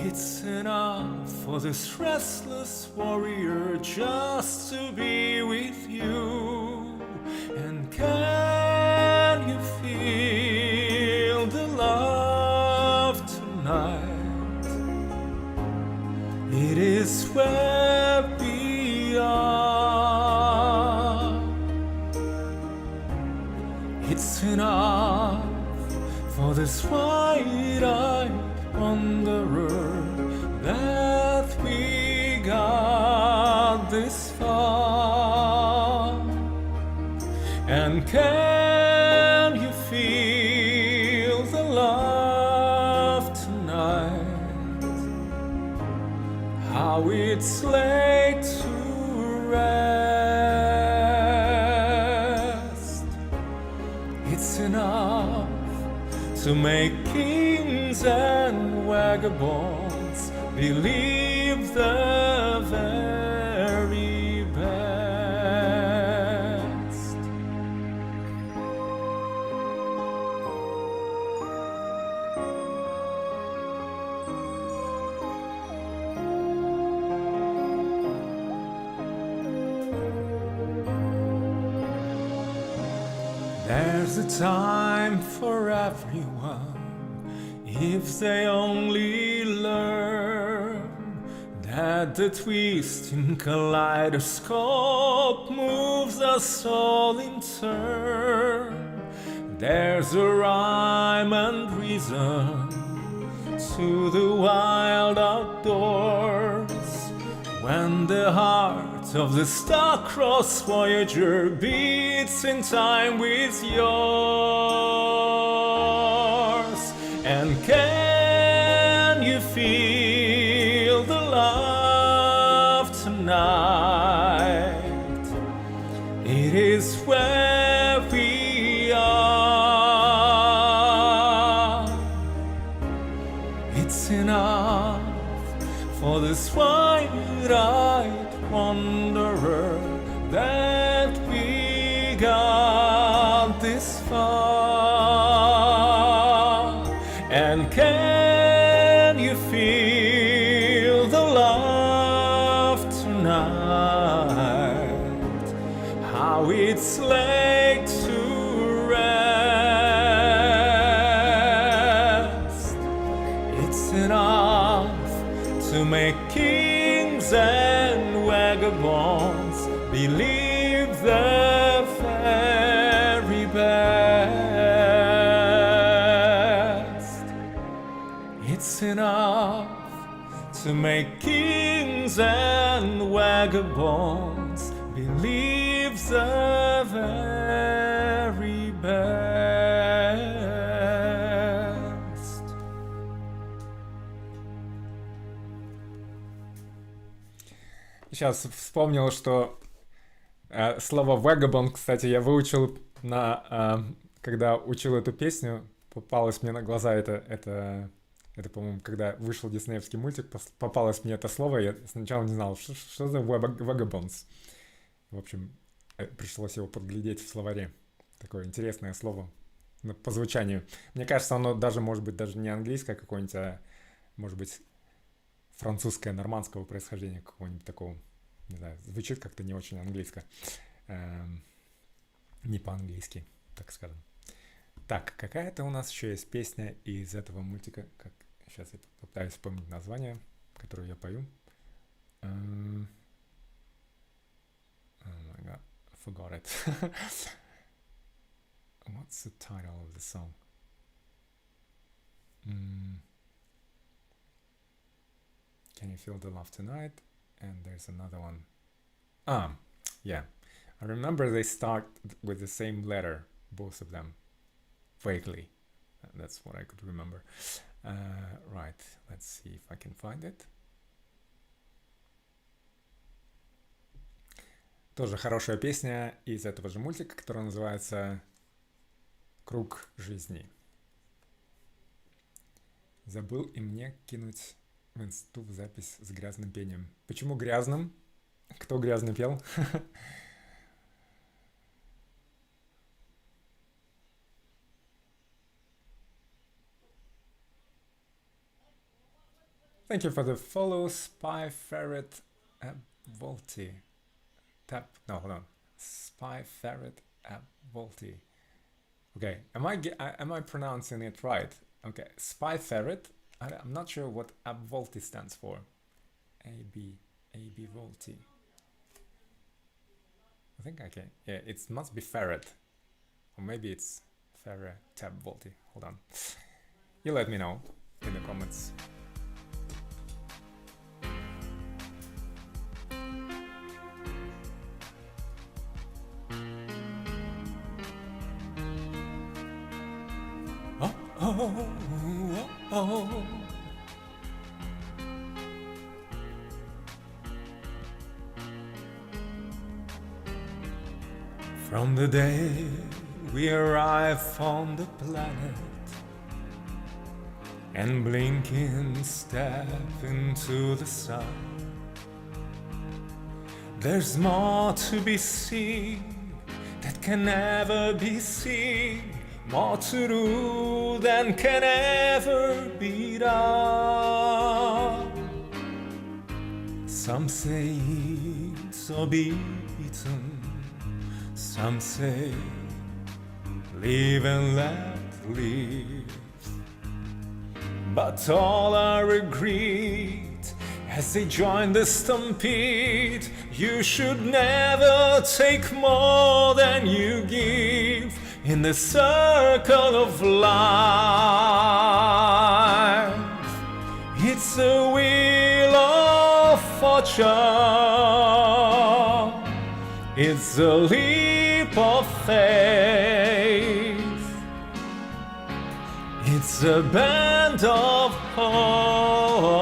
It's enough for this restless warrior just to be with you. And can you feel the love tonight? It is where we are. It's enough for this wide-eyed wanderer that we got this far. And can you feel the love tonight? How it's laid to rest. It's enough to make kings and vagabonds believe the very best. There's a time for everyone, if they only learn that the twisting kaleidoscope moves us all in turn. There's a rhyme and reason to the wild outdoors, when the heart of the star-crossed voyager beats in time with yours. And can you feel It's enough for this wide-eyed wanderer that we got this far. And can you feel the love tonight? How it's laid to rest. It's enough to make kings and vagabonds believe the very best. It's enough to make kings and vagabonds believe the very best. Сейчас вспомнил, что слово vagabond, кстати, я выучил когда учил эту песню, попалось мне на глаза это, по-моему, когда вышел диснеевский мультик, попалось мне это слово, я сначала не знал, что за vagabonds. В общем, пришлось его подглядеть в словаре. Такое интересное слово по звучанию. Мне кажется, оно даже, может быть, даже не английское какое-нибудь, а, может быть, французское, нормандского происхождения, какого-нибудь такого. Не знаю, звучит как-то не очень английско. Не по-английски, так скажем. Так, какая-то у нас еще есть песня из этого мультика. Сейчас я попытаюсь вспомнить название, которое я пою. Oh my god, I forgot it. What's the title of the song? Can you feel the love tonight? And there's another one. Yeah. I remember they start with the same letter, both of them. Vaguely. That's what I could remember. Right, let's see if I can find it. Тоже хорошая песня из этого же мультика, которая называется «Круг жизни». Забыл и мне кинуть в инсту в запись с грязным пением. Почему грязным? Кто грязно пел? Thank you for the follow, Spy Ferret Volti. Hold on. Spy Ferret Volti. Okay, am I pronouncing it right? Okay, Spy Ferret. I'm not sure what Volti stands for. AB Volti. I think I can. Yeah, it must be ferret, or maybe it's ferret tab Volti. Hold on. You let me know in the comments. Oh. From the day we arrive on the planet and blinking step into the sun, there's more to be seen that can never be seen, more to do than can ever be done. Some say it's or be eaten, some say live and let live, but all are agreed as they join the stampede. You should never take more than you give in the circle of life. It's a wheel of fortune, it's a leap of faith, it's a band of hope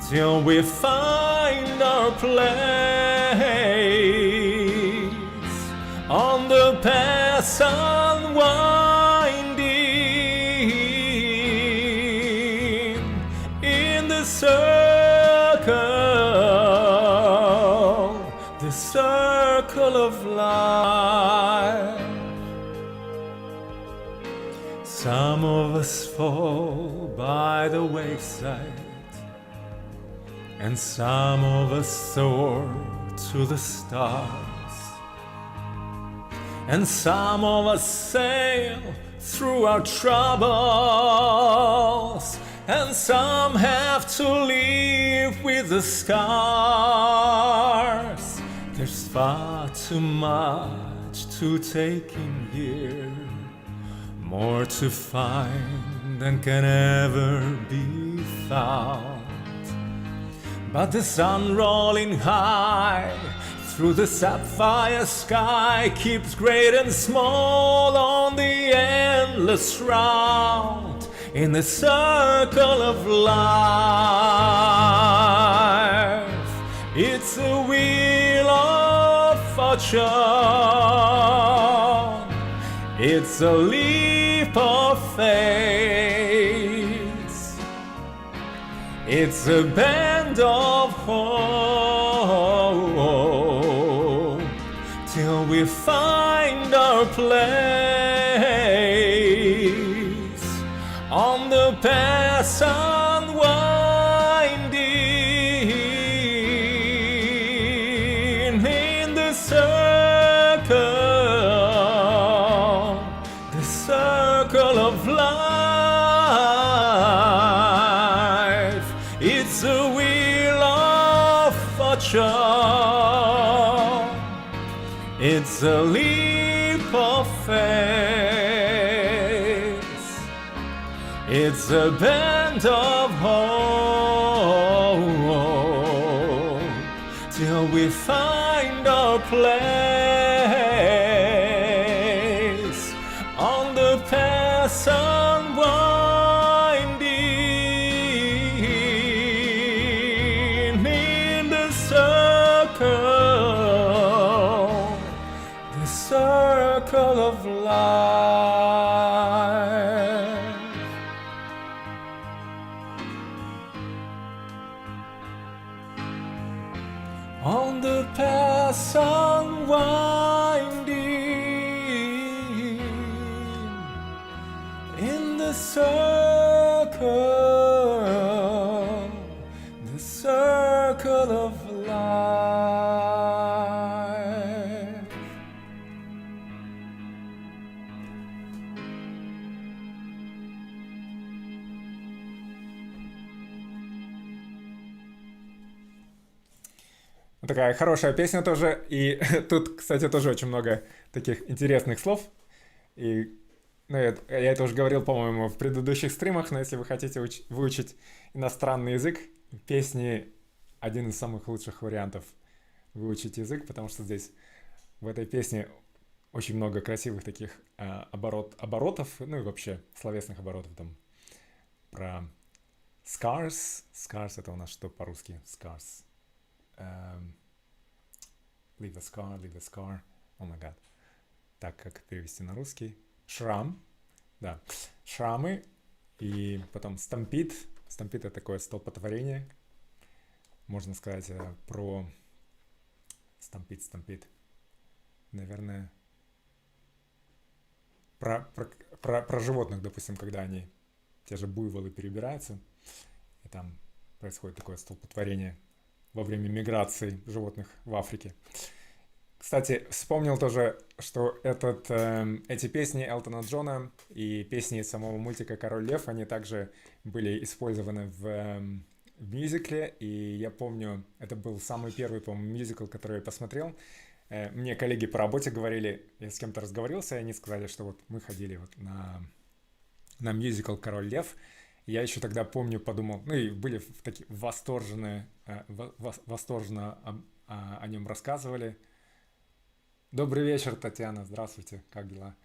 till we find our place on the path unwinding. the circle of life. Some of us fall by the wayside, and some of us soar to the stars, and some of us sail through our troubles, and some have to live with the scars. There's far too much to take in here, more to find than can ever be found. But the sun rolling high through the sapphire sky keeps great and small on the endless round in the circle of life. It's a wheel of fortune, it's a leap of faith, it's a bend of hope, till we find our place on the path unwinding in the circle of life. It's a wheel of fortune, it's a leap of faith, it's a bend of hope, till we find our place on the path unwinding in the circle of life. On the path unwinding in the circle of life. Такая хорошая песня тоже. И тут, кстати, тоже очень много таких интересных слов. И ну, я это уже говорил, по-моему, в предыдущих стримах, но если вы хотите выучить иностранный язык, песни — один из самых лучших вариантов выучить язык, потому что здесь в этой песне очень много красивых таких оборотов, ну и вообще словесных оборотов там про scars. Scars — это у нас что по-русски? Scars. Leave a scar, leave a scar. Oh my god. Так, как перевести на русский? Шрам. Да. Шрамы. И потом стампит. Стампит — это такое столпотворение. Можно сказать про стампит. Наверное, про животных, допустим, когда они, те же буйволы, перебираются, и там происходит такое столпотворение во время миграции животных в Африке. Кстати, вспомнил тоже, что эти песни Элтона Джона и песни самого мультика «Король Лев», они также были использованы в мюзикле, и я помню, это был самый первый, по-моему, мюзикл, который я посмотрел. Мне коллеги по работе говорили, я с кем-то разговорился, и они сказали, что вот мы ходили вот на мюзикл «Король Лев». Я еще тогда помню, подумал, ну и были такие восторженно о нем рассказывали. Добрый вечер, Татьяна, здравствуйте, как дела?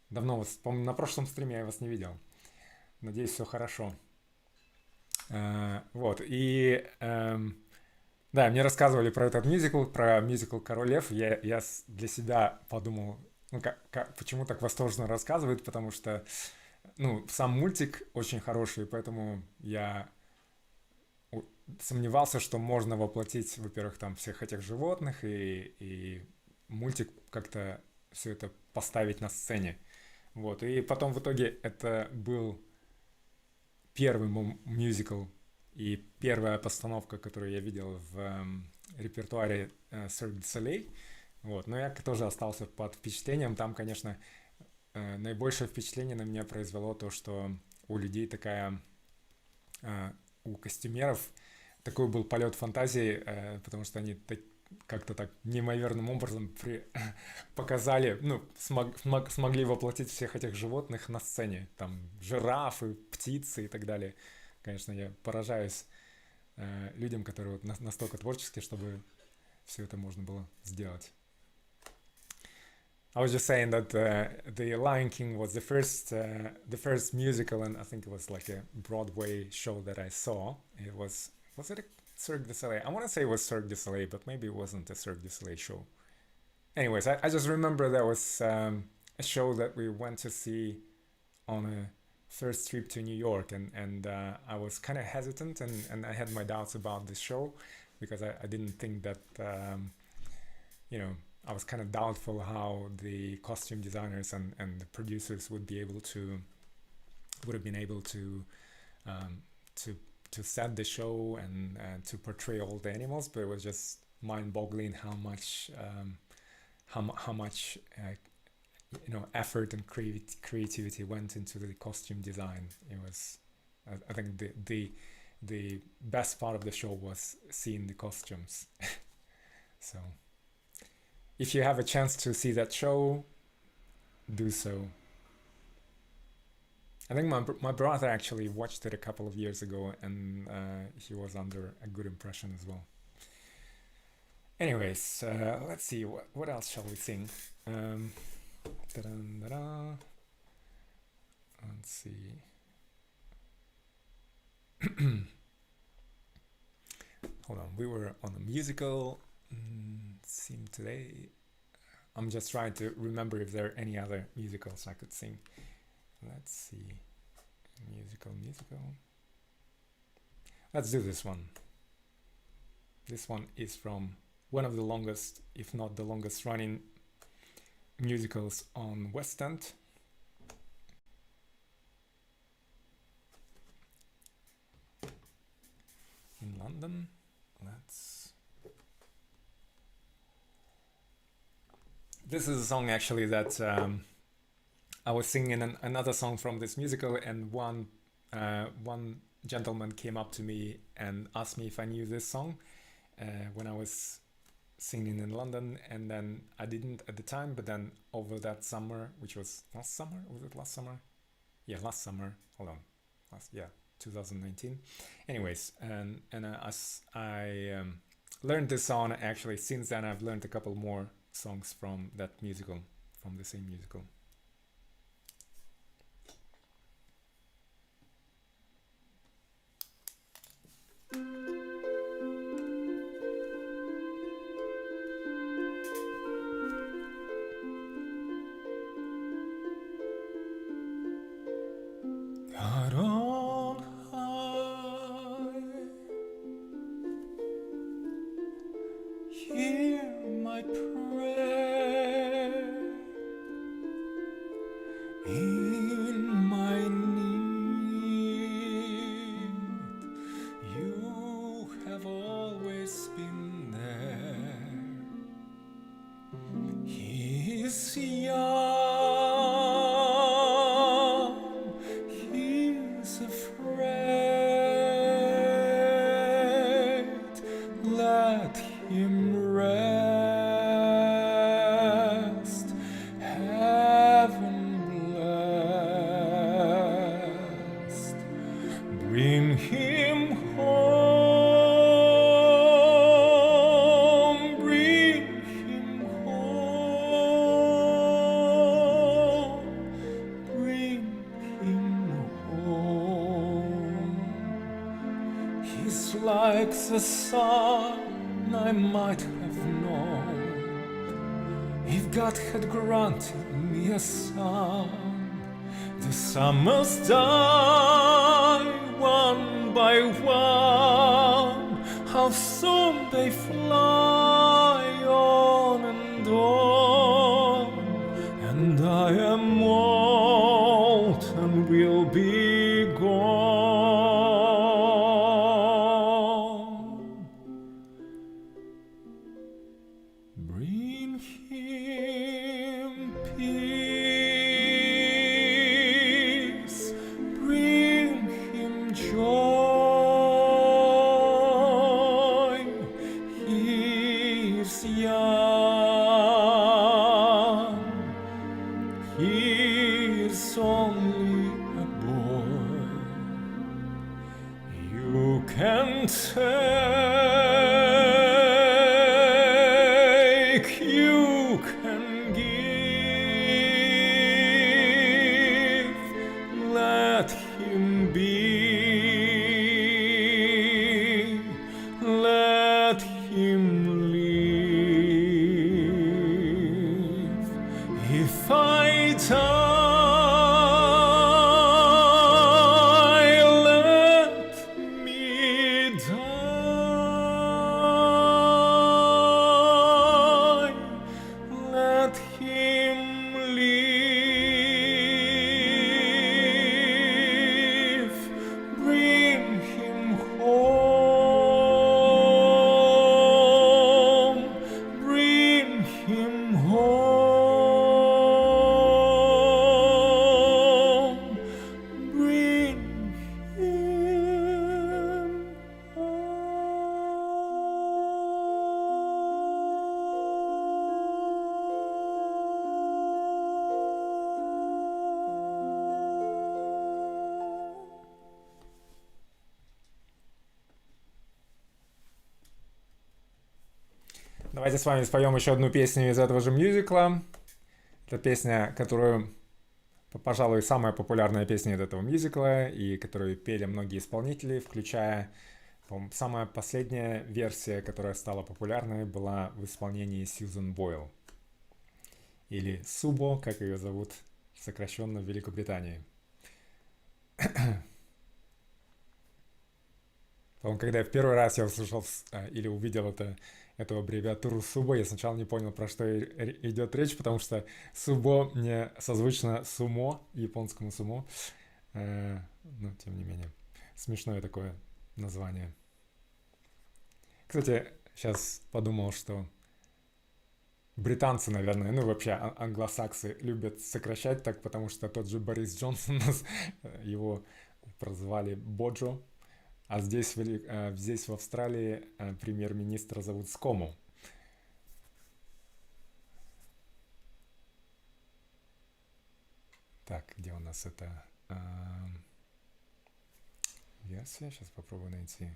Давно вас, по-моему, на прошлом стриме я вас не видел. Надеюсь, все хорошо. Вот, и да, мне рассказывали про этот мюзикл, про мюзикл «Король Лев». Я для себя подумал, ну, почему так восторженно рассказывают, потому что, ну, сам мультик очень хороший, поэтому я сомневался, что можно воплотить, во-первых, там всех этих животных и мультик как-то все это поставить на сцене. Вот. И потом в итоге это был первый мюзикл и первая постановка, которую я видел в репертуаре Cirque du Soleil. Вот. Но я тоже остался под впечатлением. Там, конечно, наибольшее впечатление на меня произвело то, что у людей у костюмеров такой был полет фантазии, потому что они как-то так неимоверным образом показали, смогли воплотить всех этих животных на сцене. Там жирафы, птицы и так далее. Конечно, я поражаюсь людям, которые вот настолько творческие, чтобы все это можно было сделать. I was just saying that the Lion King was the first musical, and I think it was like a Broadway show that I saw. Was it a Cirque du Soleil? I want to say it was Cirque du Soleil, but maybe it wasn't a Cirque du Soleil show. Anyways, I just remember there was a show that we went to see on a first trip to New York, and I was kind of hesitant, and I had my doubts about this show because I didn't think that I was kind of doubtful how the costume designers and the producers would have been able to set the show and to portray all the animals, but it was just mind-boggling how much effort and creativity went into the costume design. It was, I think, the best part of the show was seeing the costumes. So if you have a chance to see that show, do so. I think my brother actually watched it a couple of years ago, and he was under a good impression as well. Anyways, let's see, what else shall we sing? Let's see. Hold on, we were on a musical theme today. I'm just trying to remember if there are any other musicals I could sing. Let's see. Musical. Let's do this one. This one is from one of the longest, if not the longest running musicals on West End. In London. This is a song actually that I was singing another song from this musical, and one gentleman came up to me and asked me if I knew this song when I was singing in London, and then I didn't at the time, but then over that summer, which was last summer, was it last summer? Yeah, last summer. Hold on, 2019. Anyways, and as I learned this song, actually since then I've learned a couple more songs from that musical, from the same musical. God on high, hear my prayer. In my need, you have always been there. He is young, he is afraid. Let him rest, heaven blessed. Bring him home, bring him home, bring him home. He's like the sun I might have known if God had granted me a son. The summers die one by one, and will be gone. Bring him peace, bring him joy. He is young, he is only a boy. You can take, you can give. Let him be, let him live. If I die, let me die. Let him live. Bring him home. Bring him home. Bring him Давайте с вами споем еще одну песню из этого же мюзикла. Это песня, которую, пожалуй, самая популярная песня из этого мюзикла, и которую пели многие исполнители, включая, по-моему, самая последняя версия, которая стала популярной, была в исполнении Сьюзен Бойл. Или Субо, как ее зовут сокращенно в Великобритании. По-моему, когда я в первый раз я услышал или увидел эту аббревиатуру Субо, я сначала не понял, про что идет речь, потому что Субо мне созвучно сумо, японскому сумо. Но, тем не менее, смешное такое название. Кстати, сейчас подумал, что британцы, наверное, ну вообще англосаксы любят сокращать так, потому что тот же Борис Джонсон, его прозвали Боджо. А здесь в Австралии премьер-министра зовут 𝐒𝐚𝐬𝐢. Так, где у нас эта версия? Сейчас попробую найти.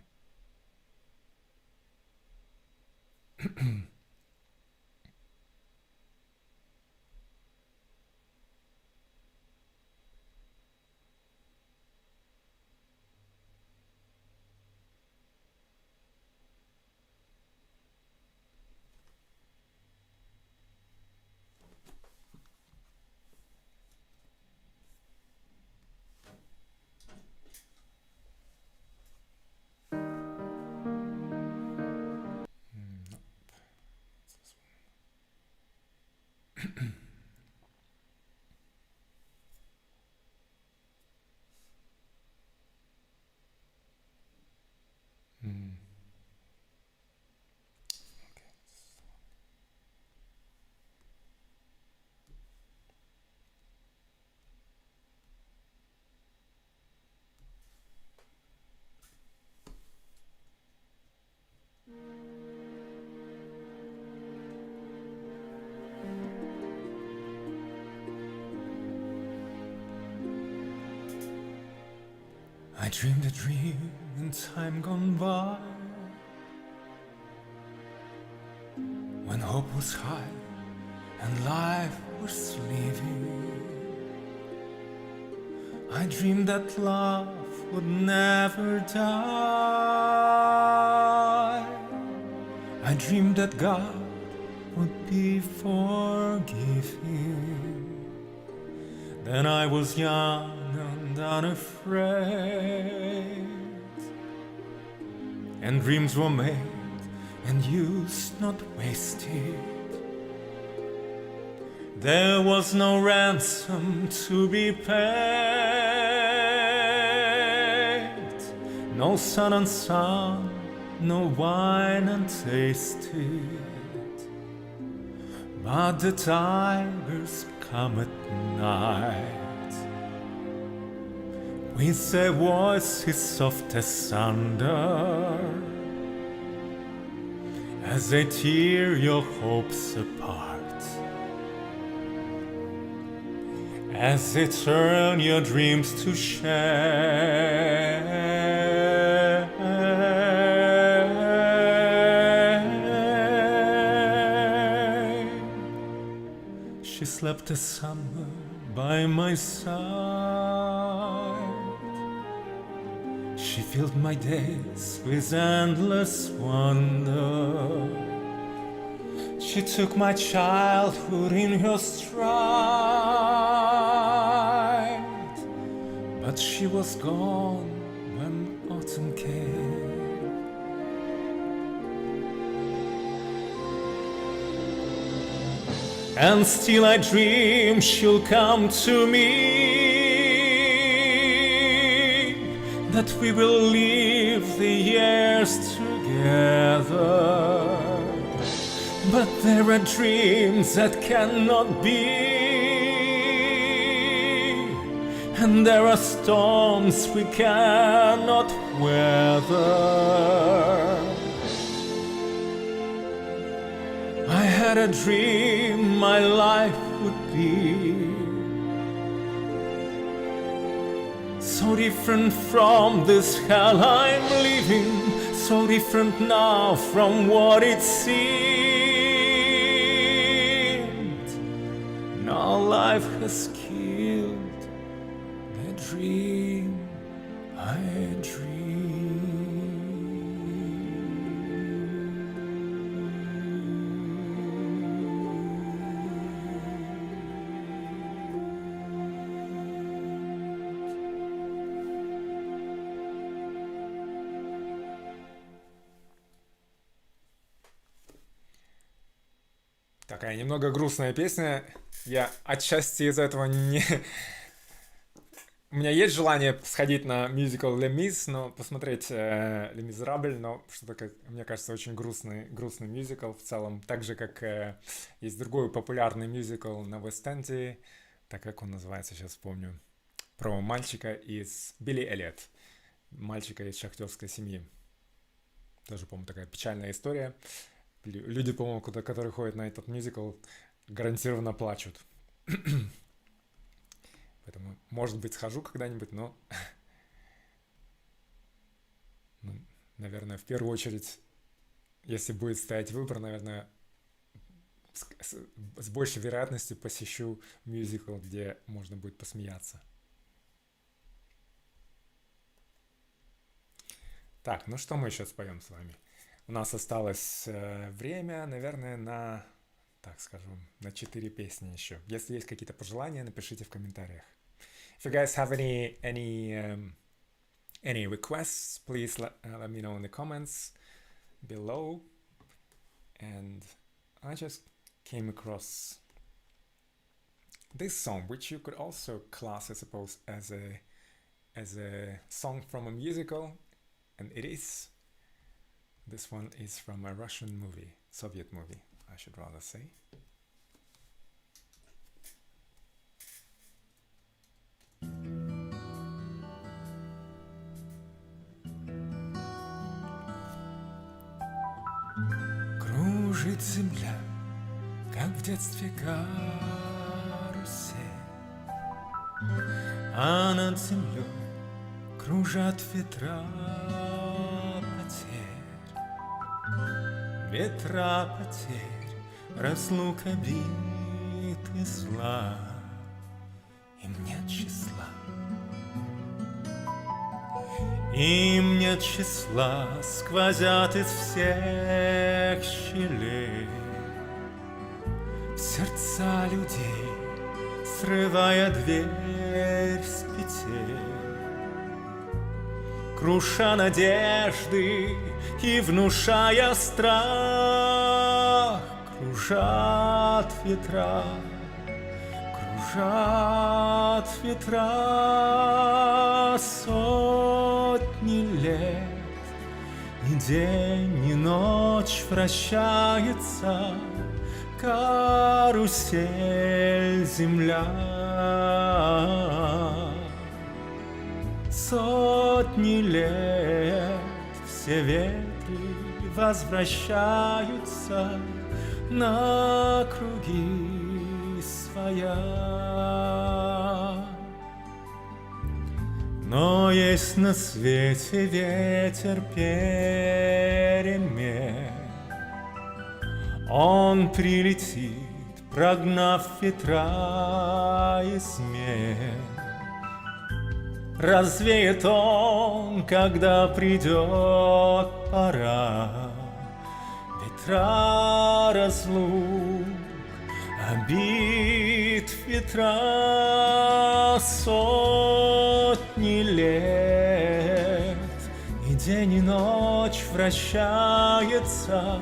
I dreamed a dream in time gone by, when hope was high and life was living. I dreamed that love would never die. I dreamed that God would be forgiving. Then I was young and unafraid, and dreams were made and used, not wasted. There was no ransom to be paid, no sun unsung, no wine untasted. But the tigers come at night with their voices soft as thunder, as they tear your hopes apart, as they turn your dreams to shame. She slept a summer by my side. She filled my days with endless wonder. She took my childhood in her stride, but she was gone when autumn came. And still I dream she'll come to me, that we will live the years together. But there are dreams that cannot be, and there are storms we cannot weather. I had a dream my life would be so different from this hell I'm living, so different now from what it seemed. Now life has killed the dream I dreamed. Такая немного грустная песня. Я отчасти из этого не... У меня есть желание сходить на мюзикл «Les Mis», но посмотреть «Les Misérables», но что-то, мне кажется, очень грустный мюзикл в целом. Так же, как есть другой популярный мюзикл на Вест-Энде, так как он называется, сейчас вспомню, про мальчика из Билли Эллиот, мальчика из шахтерской семьи. Тоже, по-моему, такая печальная история. Люди, по-моему, которые ходят на этот мюзикл, гарантированно плачут. Поэтому, может быть, схожу когда-нибудь, но, наверное, в первую очередь, если будет стоять выбор, наверное, с большей вероятностью посещу мюзикл, где можно будет посмеяться. Так, ну что мы еще споем с вами? У нас осталось время, наверное, на, так скажем, на 4 песни еще. Если есть какие-то пожелания, напишите в комментариях. If you guys have any requests, please let me know in the comments below. And I just came across this song, which you could also class, I suppose, as a song from a musical, and it is. This one is from a Russian movie, Soviet movie, I should rather say. Кружит земля, как в детстве карусель, а над землей кружат ветра потерь, ветра потерь, разлука бит и зла, им нет числа. Им нет числа, сквозят из всех щелей в сердца людей, срывая дверь с петель, круша надежды и внушая страх, кружат ветра Кружат ветра сотни лет, и день и ночь вращается карусель земля. Сотни лет все ветры возвращаются на круги своя. Но есть на свете ветер перемен. Он прилетит, прогнав ветра измен. Развеет он, когда придет пора. Ветра разлук, обид, ветра сотни лет, и день и ночь вращается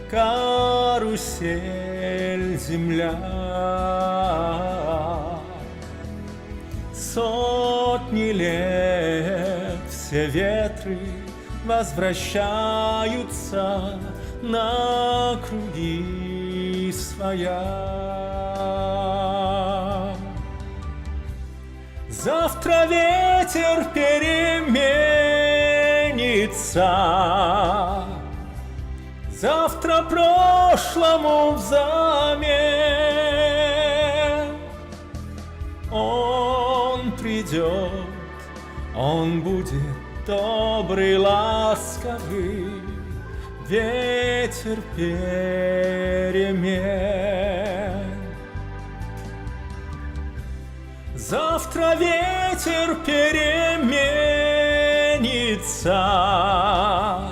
карусель земля. Сотни лет все ветры возвращаются на круги своя. Завтра ветер переменится, завтра прошлому взамен. Он придет, он будет добрый, ласковый, ветер перемен. Завтра ветер переменится,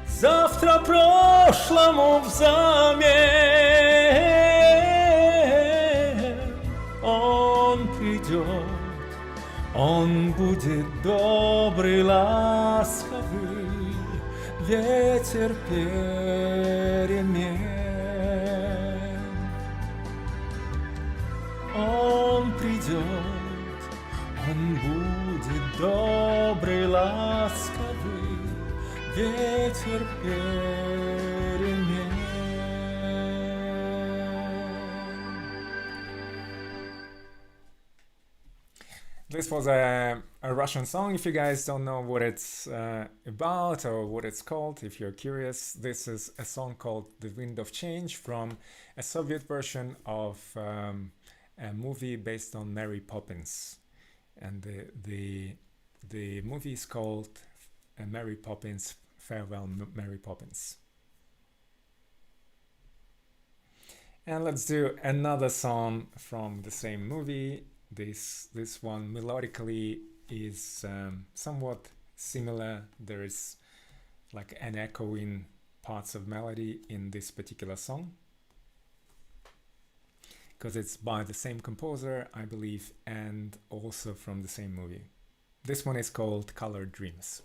завтра прошлому взамен. Он придет, он будет добрый, ласковый, ветер перемен. Он придет, он будет добрый, ласковый, ветер перемен. This was a Russian song. If you guys don't know what it's about or what it's called, if you're curious, this is a song called The Wind of Change from a Soviet version of a movie based on Mary Poppins. And the movie is called Mary Poppins, Farewell Mary Poppins. And let's do another song from the same movie. This one melodically is somewhat similar. There is like an echo in parts of melody in this particular song, because it's by the same composer, I believe, and also from the same movie. This one is called Colored Dreams.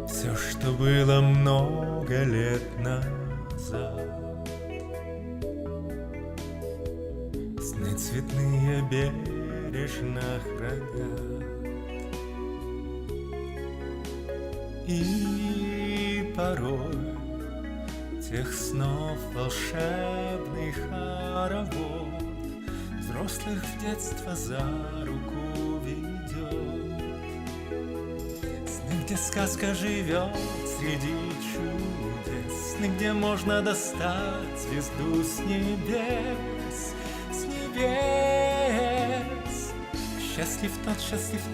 Все, что было много лет назад, сны цветные бережно хранят. И порой тех снов волшебный хоровод взрослых в детство за руку ведет. Сны, где сказка живет среди чудес, где можно достать звезду с небес, с небес. Счастлив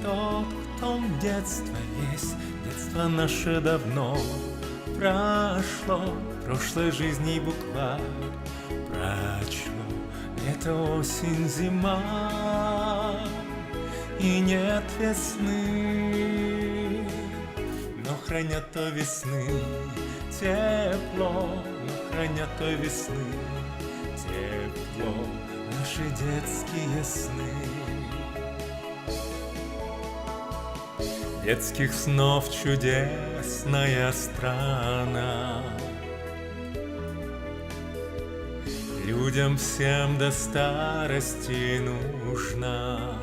тот, кто детство есть. Детство наше давно прошло, прошлой жизни букварь прочло. Лето, осень, зима, и нет весны, но хранят то весны тепло, но хранят то весны тепло наши детские сны. Детских снов чудесная страна, людям всем до старости нужна.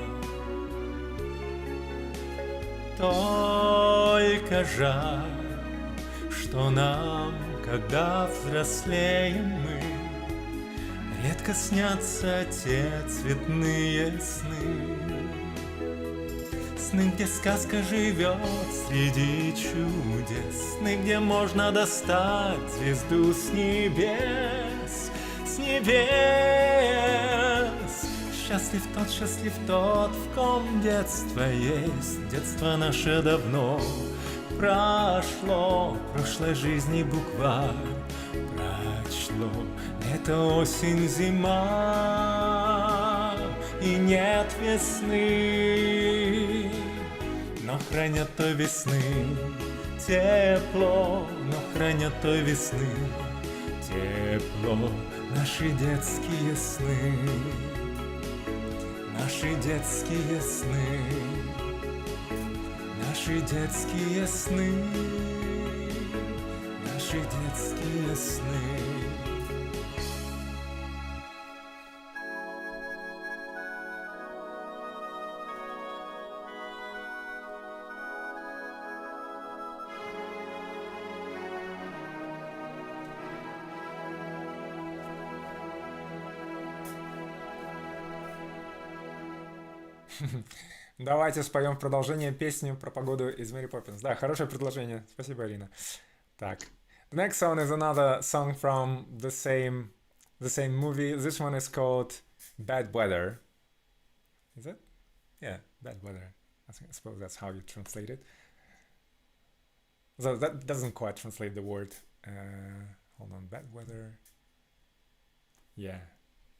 Только жаль, что нам, когда взрослеем мы, редко снятся те цветные сны. Сны, где сказка живет среди чудес, сны, где можно достать звезду с небес, с небес. Счастлив тот, в ком детство есть. Детство наше давно прошло, прошлой жизни букварь прочло. Лето, осень, зима, и нет весны, но хранят той весны тепло, но хранят той весны тепло наши детские сны. Наши детские сны, наши детские сны, наши детские сны. Давайте споем в продолжение песню про погоду из Мэри Поппинс. Да, хорошее предложение. Спасибо, Арина. Так. The next song is another song from the same movie. This one is called Bad Weather. Is it? Yeah, Bad Weather. I suppose that's how you translate it. So that doesn't quite translate the word. Hold on, Bad Weather. Yeah,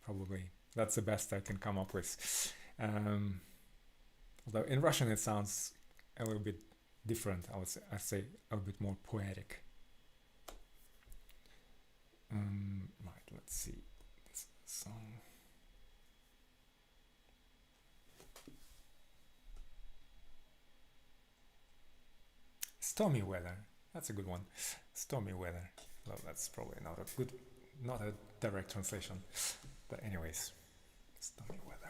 probably. That's the best I can come up with. Although in Russian it sounds a little bit different. I'd say a bit more poetic. Right, let's see this song. Stormy Weather. That's a good one. Stormy Weather. Well, that's probably not a direct translation. But anyways, Stormy Weather.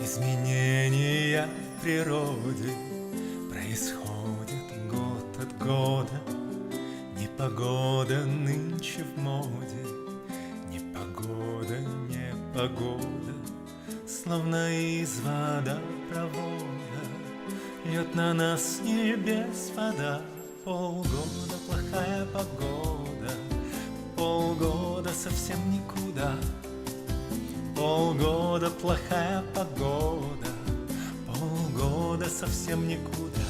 Изменения в природе происходят год от года. Непогода нынче в моде, непогода, непогода, словно из водопровода льет на нас с небес вода. Полгода плохая погода, полгода совсем никуда. Полгода плохая погода, полгода совсем никуда.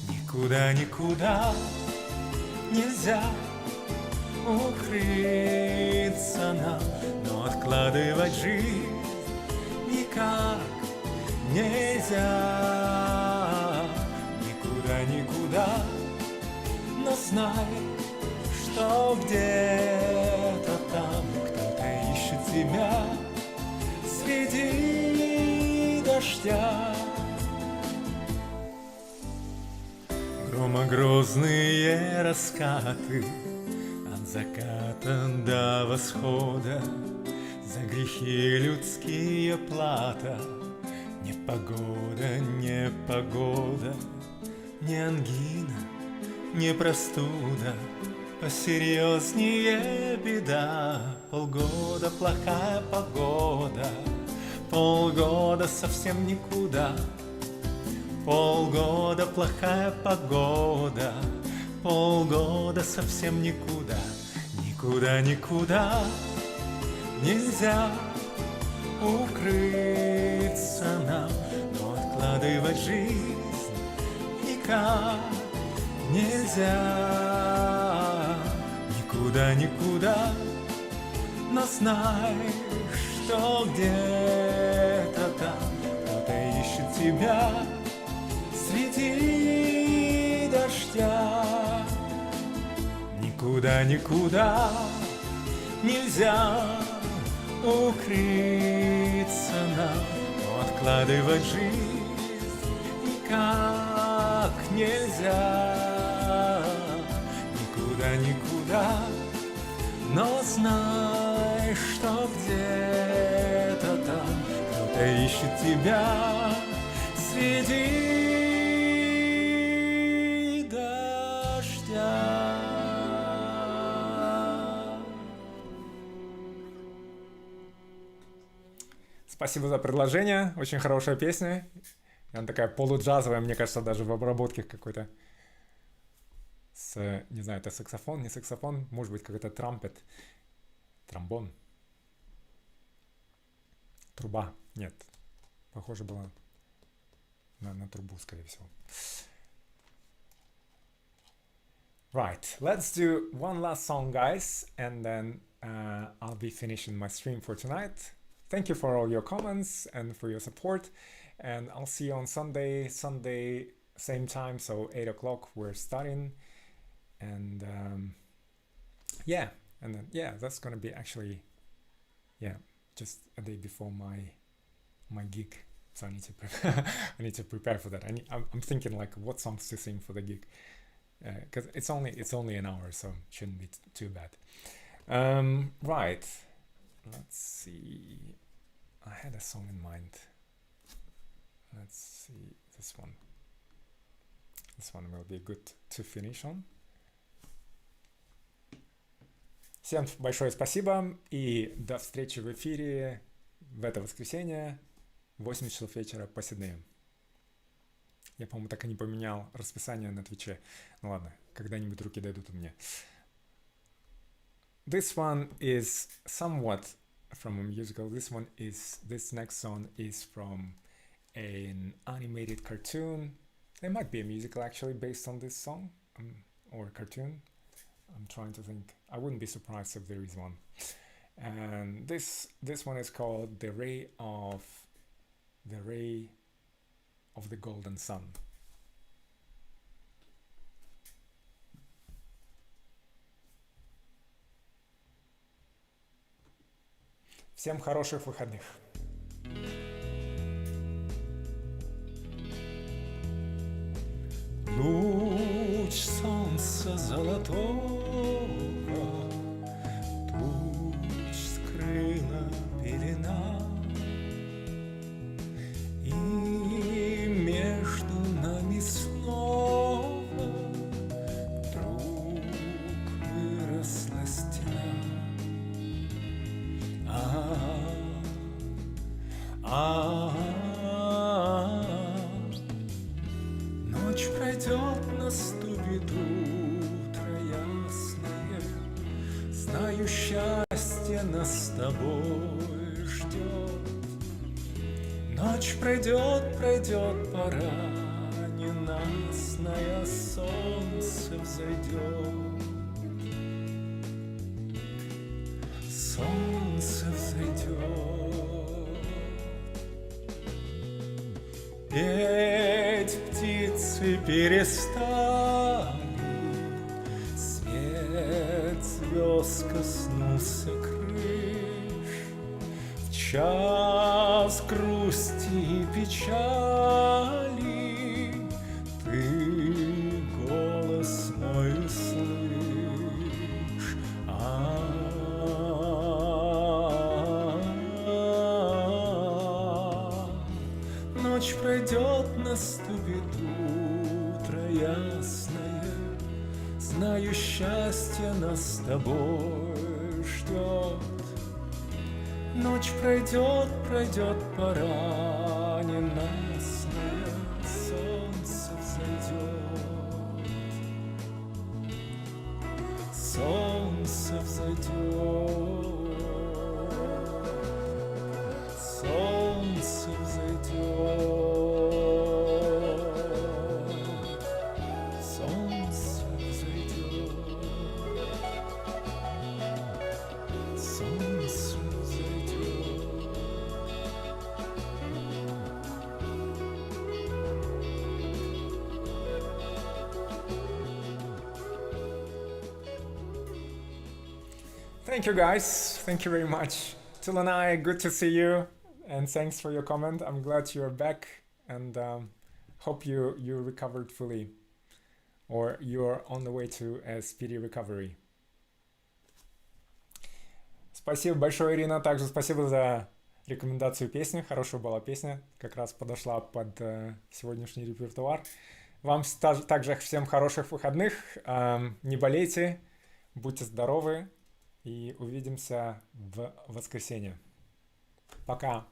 Никуда, никуда нельзя укрыться нам, но откладывать жизнь никак нельзя. Никуда, никуда, но знай, что где-то там кто-то ищет тебя среди дождя. грозные раскаты от заката до восхода, за грехи людские плата. Непогода, непогода, не ангина, не простуда, посерьезнее беда. Полгода плохая погода, полгода совсем никуда. Полгода плохая погода, полгода совсем никуда. Никуда, никуда нельзя укрыться нам, но откладывать жизнь никак нельзя. Никуда, никуда, но знай, что где-то там кто-то ищет тебя среди дождя. Никуда, никуда нельзя укрыться нам, но откладывать жизнь никак нельзя. Никуда, никуда, но знай, что где-то там кто-то ищет тебя среди дождя. Спасибо за предложение, очень хорошая песня. Она такая полуджазовая, мне кажется, даже в обработке какой-то. Не знаю, это саксофон, не саксофон, может быть, какой-то трампет, тромбон, труба. Нет, похоже было на трубу, скорее всего. Right, let's do one last song, guys, and then I'll be finishing my stream for tonight. Thank you for all your comments and for your support, and I'll see you on Sunday, same time, so 8 o'clock we're starting, and that's gonna be actually, just a day before my gig, so I need to prepare, I need to prepare for that. I'm thinking like what songs to sing for the gig, because it's only an hour, so it shouldn't be too bad. Right, let's see. I had a song in mind. Let's see, this one. This one will be good to finish on. Всем большое спасибо и до встречи в эфире в это воскресенье в 8 часов вечера по Сиднею. Я, по-моему, так и не поменял расписание на Твиче. Ну ладно, когда-нибудь руки дойдут у меня. This one is somewhat from a musical. This next song is from an animated cartoon. There might be a musical actually based on this song or cartoon. I'm trying to think. I wouldn't be surprised if there is one. And this one is called The Ray of the Golden Sun. Всем хороших выходных. Луч солнца золотого туч скрыла пелена, и между нами снова вдруг выросла стена. Ночь пройдет, наступит утро ясное, знаю, счастье нас с тобой ждет. Ночь пройдет, пора ненастное, солнце взойдет. Солнце взойдет. Петь птицы перестали, свет звезд коснулся крыш. В час грусти и печали ты голос наступит утро ясное, знаю, счастье нас с тобой ждет. Ночь пройдет, пройдет пора ненастная, солнце взойдет, солнце взойдет, солнце взойдет. Thank you guys, thank you very much. Till and I, good to see you, and thanks for your comment. I'm glad you're back, and hope you recovered fully, or you're on the way to a speedy recovery. Спасибо большое, Ирина. Также спасибо за рекомендацию песни. Хорошая была песня, как раз подошла под сегодняшний репертуар. Вам также всем хороших выходных. Не болейте, будьте здоровы. И увидимся в воскресенье. Пока.